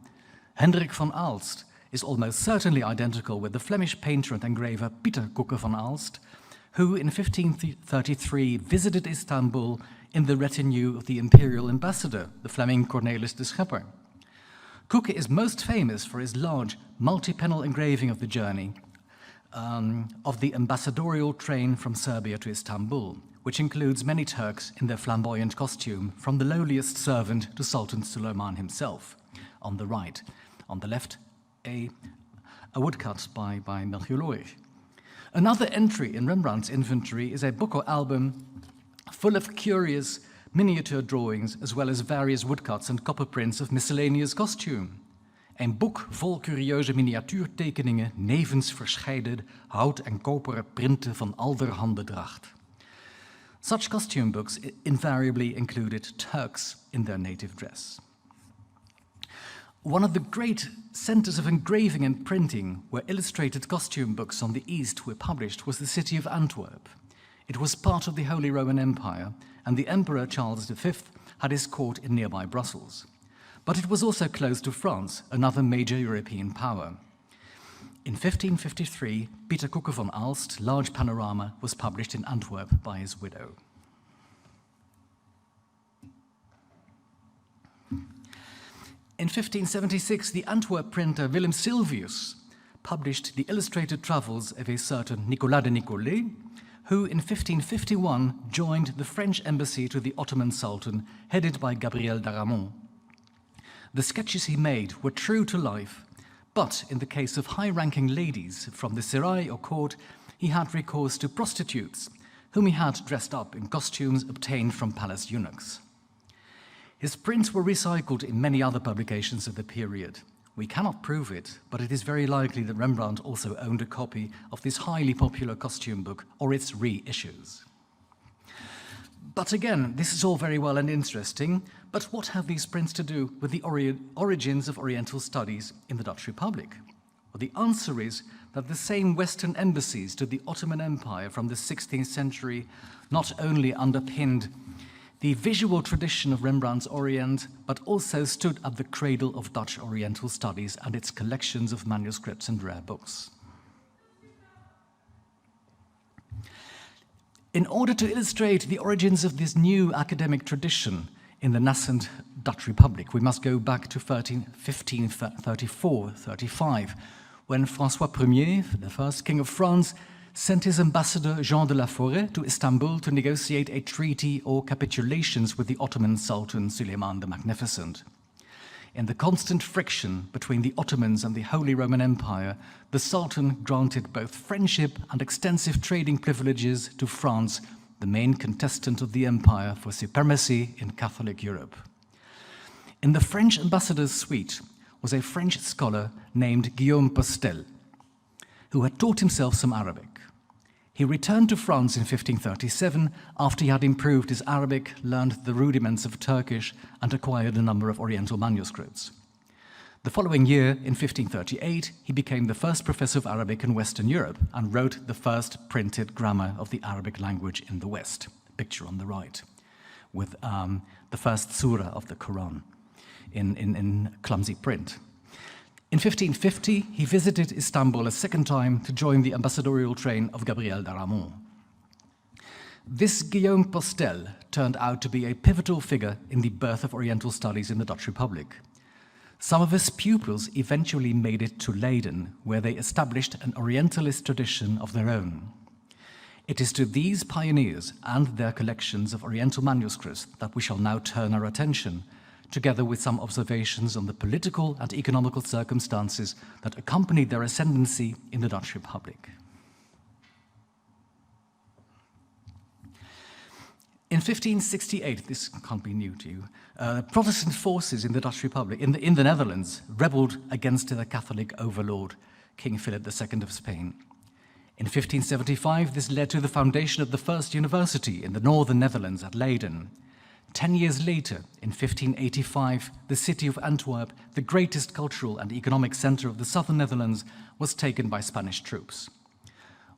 Hendrik van Aalst is almost certainly identical with the Flemish painter and engraver Pieter Koeke van Aalst, who in 1533 visited Istanbul in the retinue of the imperial ambassador, the Fleming Cornelis de Schepper. Koeke is most famous for his large multi-panel engraving of the journey of the ambassadorial train from Serbia to Istanbul, which includes many Turks in their flamboyant costume, from the lowliest servant to Sultan Suleiman himself, on the right. On the left, a woodcut by Melchior Lorich. Another entry in Rembrandt's inventory is a book or album full of curious miniature drawings, as well as various woodcuts and copper prints of miscellaneous costume. Een boek vol curieuze miniatuurtekeningen, nevens verscheiden hout- en koperen printen van allerhande dracht. Such costume books invariably included Turks in their native dress. One of the great centers of engraving and printing where illustrated costume books on the East were published was the city of Antwerp. It was part of the Holy Roman Empire, and the Emperor Charles V had his court in nearby Brussels. But it was also close to France, another major European power. In 1553, Pieter Koeke van Aalst's large panorama was published in Antwerp by his widow. In 1576, the Antwerp printer Willem Sylvius published the illustrated travels of a certain Nicolas de Nicolet, who in 1551 joined the French embassy to the Ottoman Sultan, headed by Gabriel d'Aramon. The sketches he made were true to life, but in the case of high-ranking ladies from the Serai or court, he had recourse to prostitutes, whom he had dressed up in costumes obtained from palace eunuchs. His prints were recycled in many other publications of the period. We cannot prove it, but it is very likely that Rembrandt also owned a copy of this highly popular costume book or its reissues. But again, this is all very well and interesting, but what have these prints to do with the origins of Oriental studies in the Dutch Republic? Well, the answer is that the same Western embassies to the Ottoman Empire from the 16th century not only underpinned the visual tradition of Rembrandt's Orient, but also stood at the cradle of Dutch Oriental studies and its collections of manuscripts and rare books. In order to illustrate the origins of this new academic tradition in the nascent Dutch Republic, we must go back to 1534-35, when François Ier, the first king of France, sent his ambassador Jean de la Forêt to Istanbul to negotiate a treaty or capitulations with the Ottoman Sultan Suleiman the Magnificent. In the constant friction between the Ottomans and the Holy Roman Empire, the Sultan granted both friendship and extensive trading privileges to France, the main contestant of the empire for supremacy in Catholic Europe. In the French ambassador's suite was a French scholar named Guillaume Postel, who had taught himself some Arabic. He returned to France in 1537 after he had improved his Arabic, learned the rudiments of Turkish, and acquired a number of Oriental manuscripts. The following year, in 1538, he became the first professor of Arabic in Western Europe and wrote the first printed grammar of the Arabic language in the West, picture on the right, with the first surah of the Quran in clumsy print. In 1550, he visited Istanbul a second time to join the ambassadorial train of Gabriel d'Aramon. This Guillaume Postel turned out to be a pivotal figure in the birth of Oriental studies in the Dutch Republic. Some of his pupils eventually made it to Leiden, where they established an Orientalist tradition of their own. It is to these pioneers and their collections of Oriental manuscripts that we shall now turn our attention, together with some observations on the political and economical circumstances that accompanied their ascendancy in the Dutch Republic. In 1568, this can't be new to you, Protestant forces in the Dutch Republic, in the Netherlands, rebelled against the Catholic overlord, King Philip II of Spain. In 1575, this led to the foundation of the first university in the northern Netherlands at Leiden. 10 years later, in 1585, the city of Antwerp, the greatest cultural and economic center of the southern Netherlands, was taken by Spanish troops.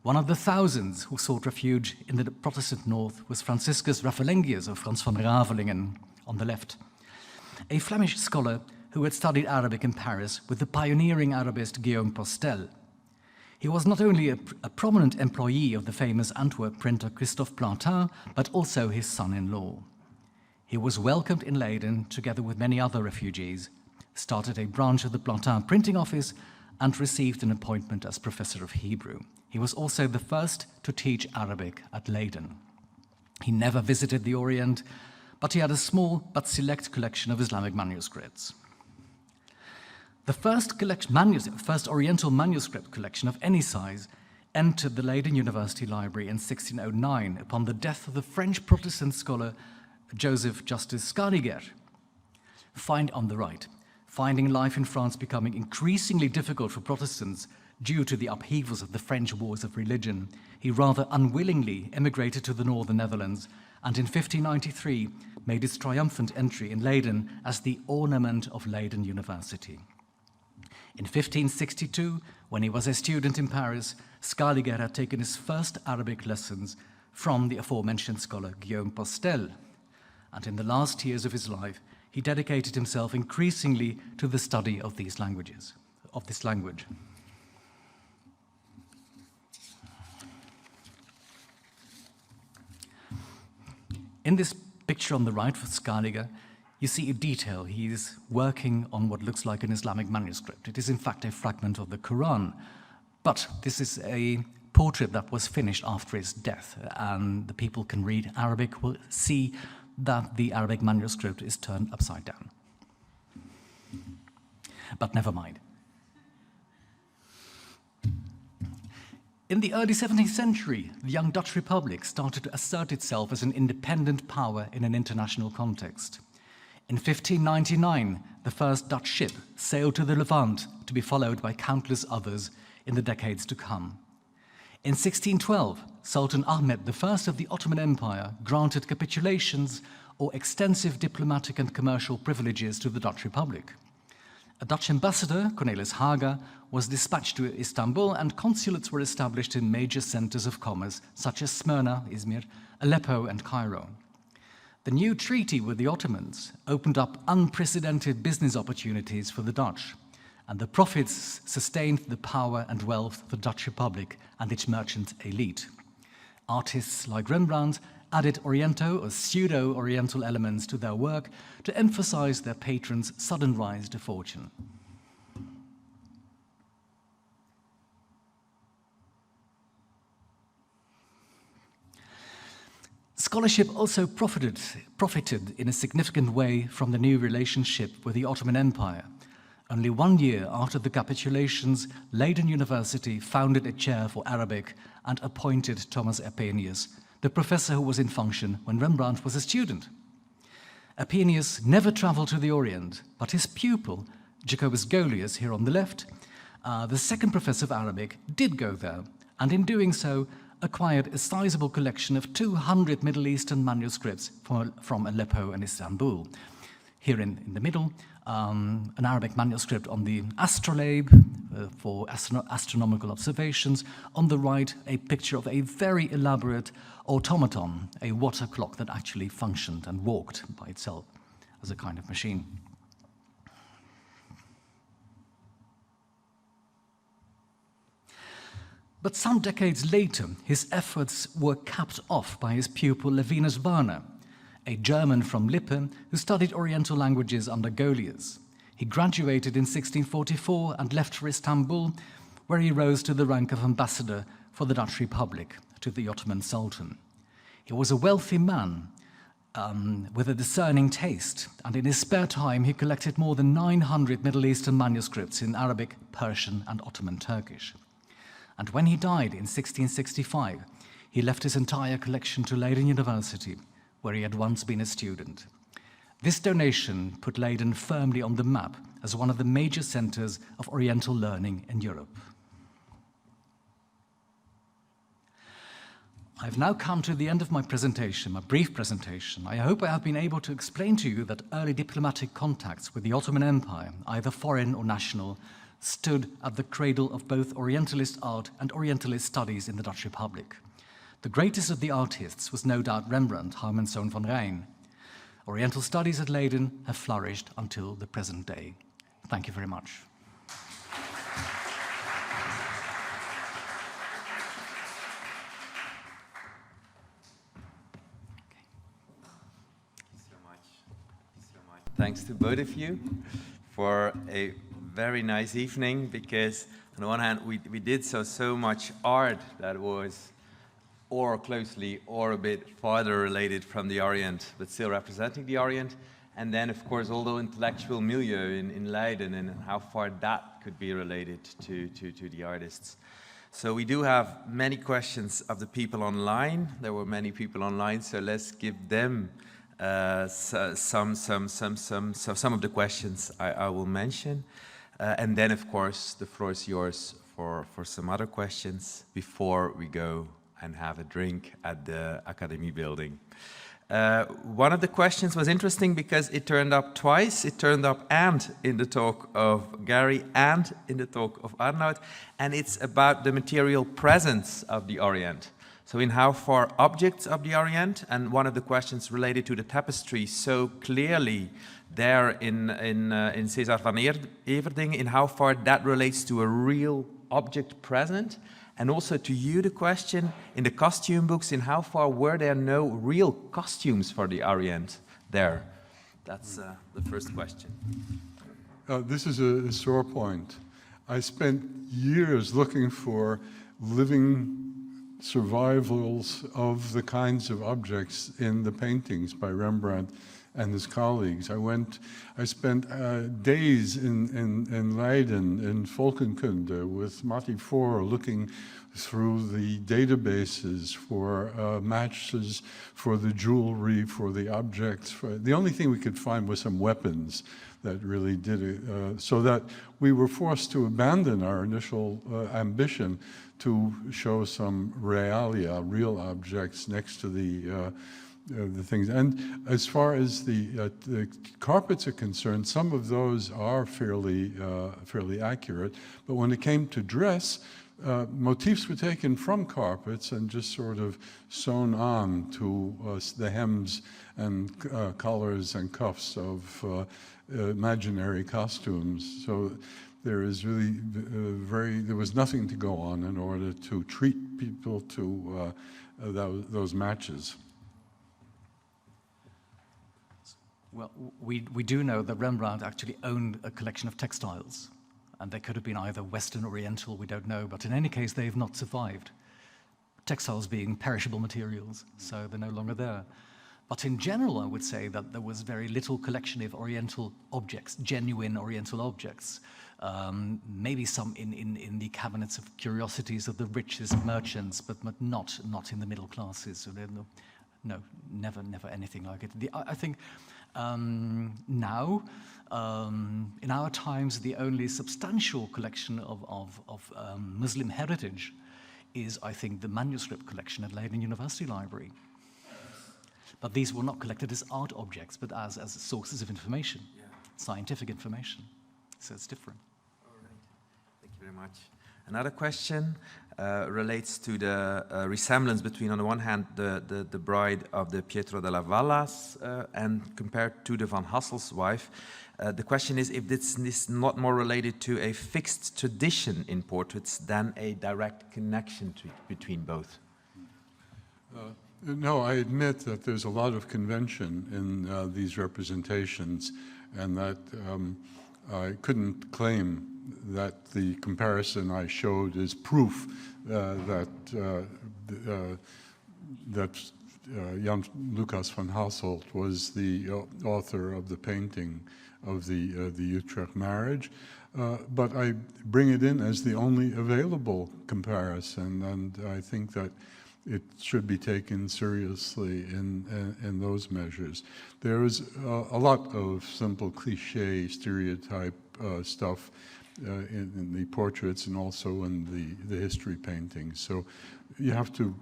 One of the thousands who sought refuge in the Protestant north was Franciscus Rafelengius, or Franz von Ravelingen, on the left, a Flemish scholar who had studied Arabic in Paris with the pioneering Arabist Guillaume Postel. He was not only a prominent employee of the famous Antwerp printer Christophe Plantin, but also his son-in-law. He was welcomed in Leiden together with many other refugees, started a branch of the Plantin printing office, and received an appointment as professor of Hebrew. He was also the first to teach Arabic at Leiden. He never visited the Orient, but he had a small but select collection of Islamic manuscripts. The first Oriental manuscript collection of any size entered the Leiden University Library in 1609 upon the death of the French Protestant scholar Joseph Justus Scaliger. On the right, finding life in France becoming increasingly difficult for Protestants due to the upheavals of the French wars of religion, he rather unwillingly emigrated to the northern Netherlands and in 1593 made his triumphant entry in Leiden as the ornament of Leiden University. In 1562, when he was a student in Paris, Scaliger had taken his first Arabic lessons from the aforementioned scholar Guillaume Postel, and in the last years of his life, he dedicated himself increasingly to the study of this language. In this picture on the right for Scaliger, you see a detail. He is working on what looks like an Islamic manuscript. It is in fact a fragment of the Quran, but this is a portrait that was finished after his death, and the people can read Arabic will see that the Arabic manuscript is turned upside down. But never mind. In the early 17th century, the young Dutch Republic started to assert itself as an independent power in an international context. In 1599, the first Dutch ship sailed to the Levant to be followed by countless others in the decades to come. In 1612, Sultan Ahmed I of the Ottoman Empire granted capitulations or extensive diplomatic and commercial privileges to the Dutch Republic. A Dutch ambassador, Cornelis Haga, was dispatched to Istanbul, and consulates were established in major centers of commerce such as Smyrna, Izmir, Aleppo, and Cairo. The new treaty with the Ottomans opened up unprecedented business opportunities for the Dutch, and the profits sustained the power and wealth of the Dutch Republic and its merchant elite. Artists like Rembrandt added Oriento or pseudo-Oriental elements to their work to emphasize their patron's sudden rise to fortune. Scholarship also profited in a significant way from the new relationship with the Ottoman Empire. Only 1 year after the capitulations, Leiden University founded a chair for Arabic and appointed Thomas Eppenius, the professor who was in function when Rembrandt was a student. Eppenius never traveled to the Orient, but his pupil, Jacobus Golius, here on the left, the second professor of Arabic, did go there, and in doing so, acquired a sizable collection of 200 Middle Eastern manuscripts from Aleppo and Istanbul. Here in the middle, an Arabic manuscript on the astrolabe for astronomical observations. On the right, a picture of a very elaborate automaton, a water clock that actually functioned and walked by itself as a kind of machine. But some decades later, his efforts were capped off by his pupil Levinus Werner, a German from Lippe who studied Oriental languages under Golius. He graduated in 1644 and left for Istanbul, where he rose to the rank of ambassador for the Dutch Republic to the Ottoman Sultan. He was a wealthy man with a discerning taste, and in his spare time he collected more than 900 Middle Eastern manuscripts in Arabic, Persian, and Ottoman Turkish. And when he died in 1665, he left his entire collection to Leiden University, where he had once been a student. This donation put Leiden firmly on the map as one of the major centers of Oriental learning in Europe. I've now come to the end of my presentation, my brief presentation. I hope I have been able to explain to you that early diplomatic contacts with the Ottoman Empire, either foreign or national, stood at the cradle of both Orientalist art and Orientalist studies in the Dutch Republic. The greatest of the artists was no doubt Rembrandt, Harmenszoon van Rijn. Oriental studies at Leiden have flourished until the present day. Thank you very much. Thanks to both of you for a very nice evening, because on the one hand we did so much art that was or closely or a bit farther related from the Orient, but still representing the Orient. And then, of course, all the intellectual milieu in Leiden and how far that could be related to the artists. So we do have many questions of the people online. There were many people online, so let's give them some of the questions I will mention. And then, of course, the floor is yours for some other questions before we go and have a drink at the Academy building. One of the questions was interesting because it turned up twice. It turned up and in the talk of Gary and in the talk of Arnoud, and it's about the material presence of the Orient. So in how far objects of the Orient, and one of the questions related to the tapestry so clearly there in César van Everdingen, in how far that relates to a real object present. And also to you the question, in the costume books, in how far were there no real costumes for the Orient there? That's the first question. This is a sore point. I spent years looking for living survivals of the kinds of objects in the paintings by Rembrandt and his colleagues. I spent days in Leiden, in Volkenkunde, with Matti Four, looking through the databases for matches for the jewelry, for the objects. The only thing we could find was some weapons that really did it, so that we were forced to abandon our initial ambition to show some realia, real objects next to the things. And as far as the carpets are concerned, some of those are fairly accurate. But when it came to dress, motifs were taken from carpets and just sort of sewn on to the hems and collars and cuffs of imaginary costumes. So there is really there was nothing to go on in order to treat people to those matches. Well, we do know that Rembrandt actually owned a collection of textiles, and they could have been either Western or Oriental, we don't know, but in any case, they have not survived. Textiles being perishable materials, so they're no longer there. But in general, I would say that there was very little collection of Oriental objects, genuine Oriental objects. Maybe some in the cabinets of curiosities of the richest merchants, but not in the middle classes. So no, never anything like it. I think now, in our times, the only substantial collection of Muslim heritage is, I think, the manuscript collection at Leiden University Library. But these were not collected as art objects, but as sources of information, scientific information. So it's different. All right. Thank you very much. Another question relates to the resemblance between, on the one hand, the bride of the Pietro della Valla's and compared to the Van Hassel's wife. The question is if this is not more related to a fixed tradition in portraits than a direct connection between both. No, I admit that there's a lot of convention in these representations, and that I couldn't claim that the comparison I showed is proof that Jan Lucas van Hasselt was the author of the painting of the Utrecht marriage. But I bring it in as the only available comparison, and I think that it should be taken seriously in those measures. There is a lot of simple cliché, stereotype stuff in the portraits and also in the history paintings. So you have to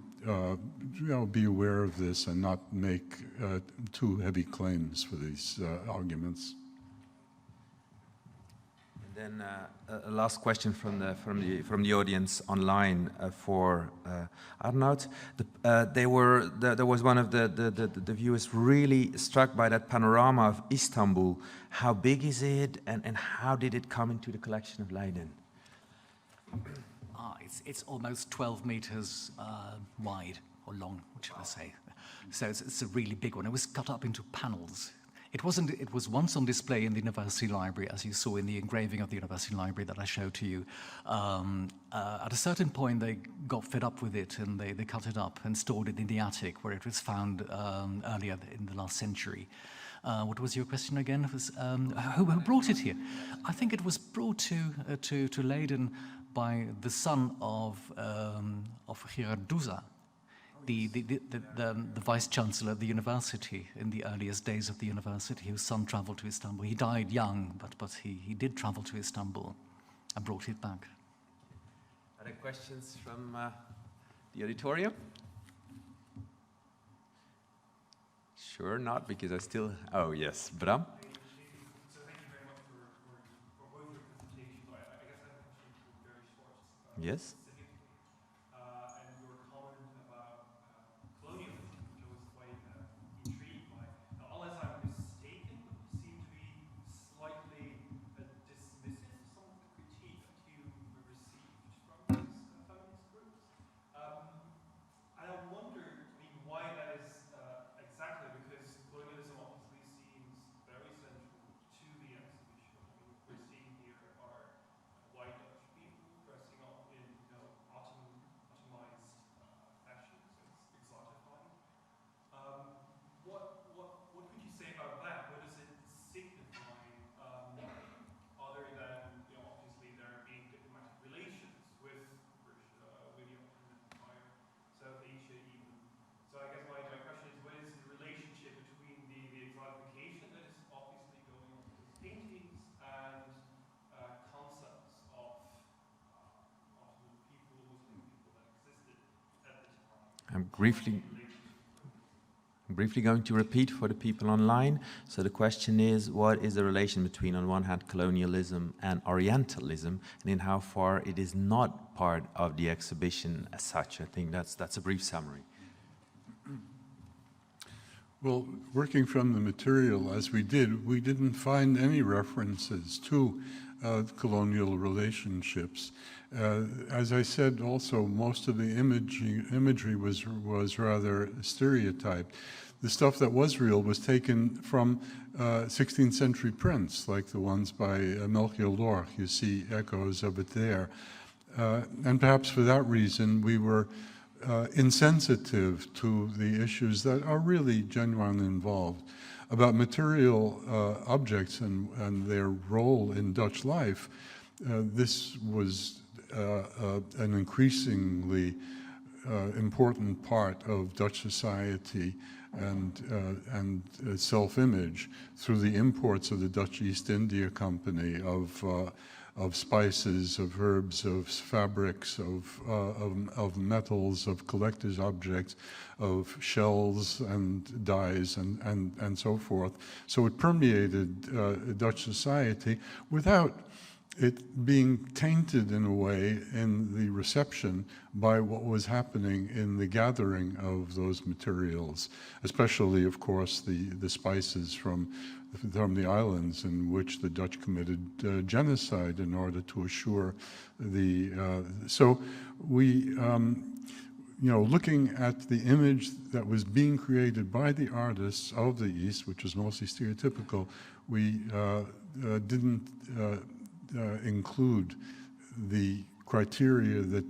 be aware of this and not make too heavy claims for these arguments. And then a last question from the audience online for Arnoud. There was one of the viewers really struck by that panorama of Istanbul. How big is it, and how did it come into the collection of Leiden? It's almost 12 meters wide, or long, what should I say. So it's a really big one. It was cut up into panels. It was once on display in the University Library, as you saw in the engraving of the University Library that I showed to you. At a certain point, they got fed up with it, and they cut it up and stored it in the attic, where it was found earlier in the last century. What was your question again? It was, who brought it here? I think it was brought to Leiden by the son of Gerard Douza, the vice-chancellor of the university in the earliest days of the university, whose son traveled to Istanbul. He died young, but he did travel to Istanbul and brought it back. Other questions from the auditorium? Sure not, because I still... Oh, yes, Bram? So thank you very much for both your presentations. I guess I have a question for Barry Schwartz. Yes? And your comment about colonialism, which I was quite intrigued by. Now, unless I'm mistaken, you seem to be slightly dismissive of some of the critique that you received from these feminist groups. And I wonder, why that is exactly, because colonialism obviously seems very central to the exhibition. We're seeing here are white Dutch people dressing up in, Ottomanized fashion, so it's exotified. What could you say about that? What does it signify, other than, obviously there being diplomatic relations with the Ottoman Empire, South Asia even. So I guess my question is, what is the relationship between the exotification that is obviously going on with these paintings and concepts of Ottoman people, Muslim people that existed at the time? I'm briefly going to repeat for the people online. So the question is, what is the relation between, on one hand, colonialism and Orientalism, and in how far it is not part of the exhibition as such? I think that's a brief summary. Well, working from the material as we did, we didn't find any references to colonial relationships. As I said also, most of the imagery was rather stereotyped. The stuff that was real was taken from 16th century prints, like the ones by Melchior Lorch. You see echoes of it there. And perhaps for that reason, we were insensitive to the issues that are really genuinely involved. About material objects and their role in Dutch life, this was an increasingly important part of Dutch society and self-image through the imports of the Dutch East India Company of spices, of herbs, of fabrics, of metals, of collector's objects, of shells and dyes and so forth. So it permeated Dutch society without it being tainted in a way in the reception by what was happening in the gathering of those materials, especially, of course, the spices from the islands in which the Dutch committed genocide in order to assure the... so we, looking at the image that was being created by the artists of the East, which was mostly stereotypical, we didn't include the criteria that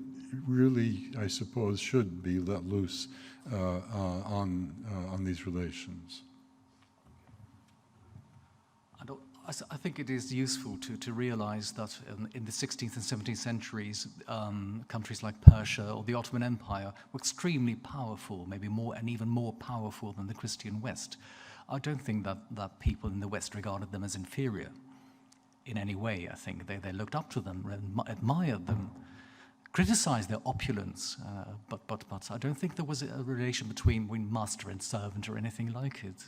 really, I suppose, should be let loose on these relations. I think it is useful to realize that in the 16th and 17th centuries, countries like Persia or the Ottoman Empire were extremely powerful, maybe more and even more powerful than the Christian West. I don't think that people in the West regarded them as inferior in any way. I think they looked up to them, admired them, criticized their opulence, but I don't think there was a relation between master and servant or anything like it.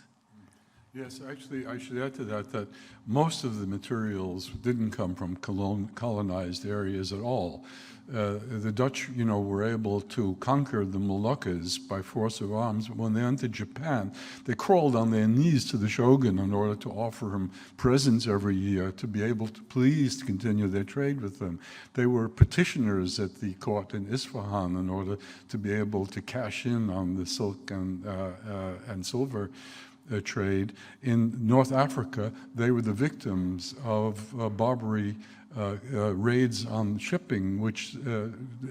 Yes, actually, I should add to that that most of the materials didn't come from colonized areas at all. The Dutch, were able to conquer the Moluccas by force of arms. But when they went to Japan, they crawled on their knees to the shogun in order to offer him presents every year to be able to please continue their trade with them. They were petitioners at the court in Isfahan in order to be able to cash in on the silk and silver trade. In North Africa, they were the victims of Barbary raids on shipping, which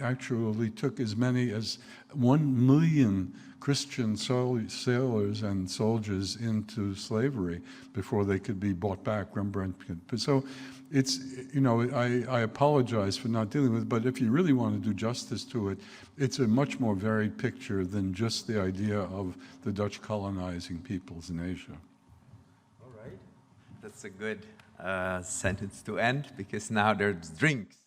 actually took as many as 1 million Christian sailors and soldiers into slavery before they could be bought back. Rembrandt. So it's, I apologize for not dealing with it, but if you really want to do justice to it, it's a much more varied picture than just the idea of the Dutch colonizing peoples in Asia. All right. That's a good sentence to end, because now there's drinks.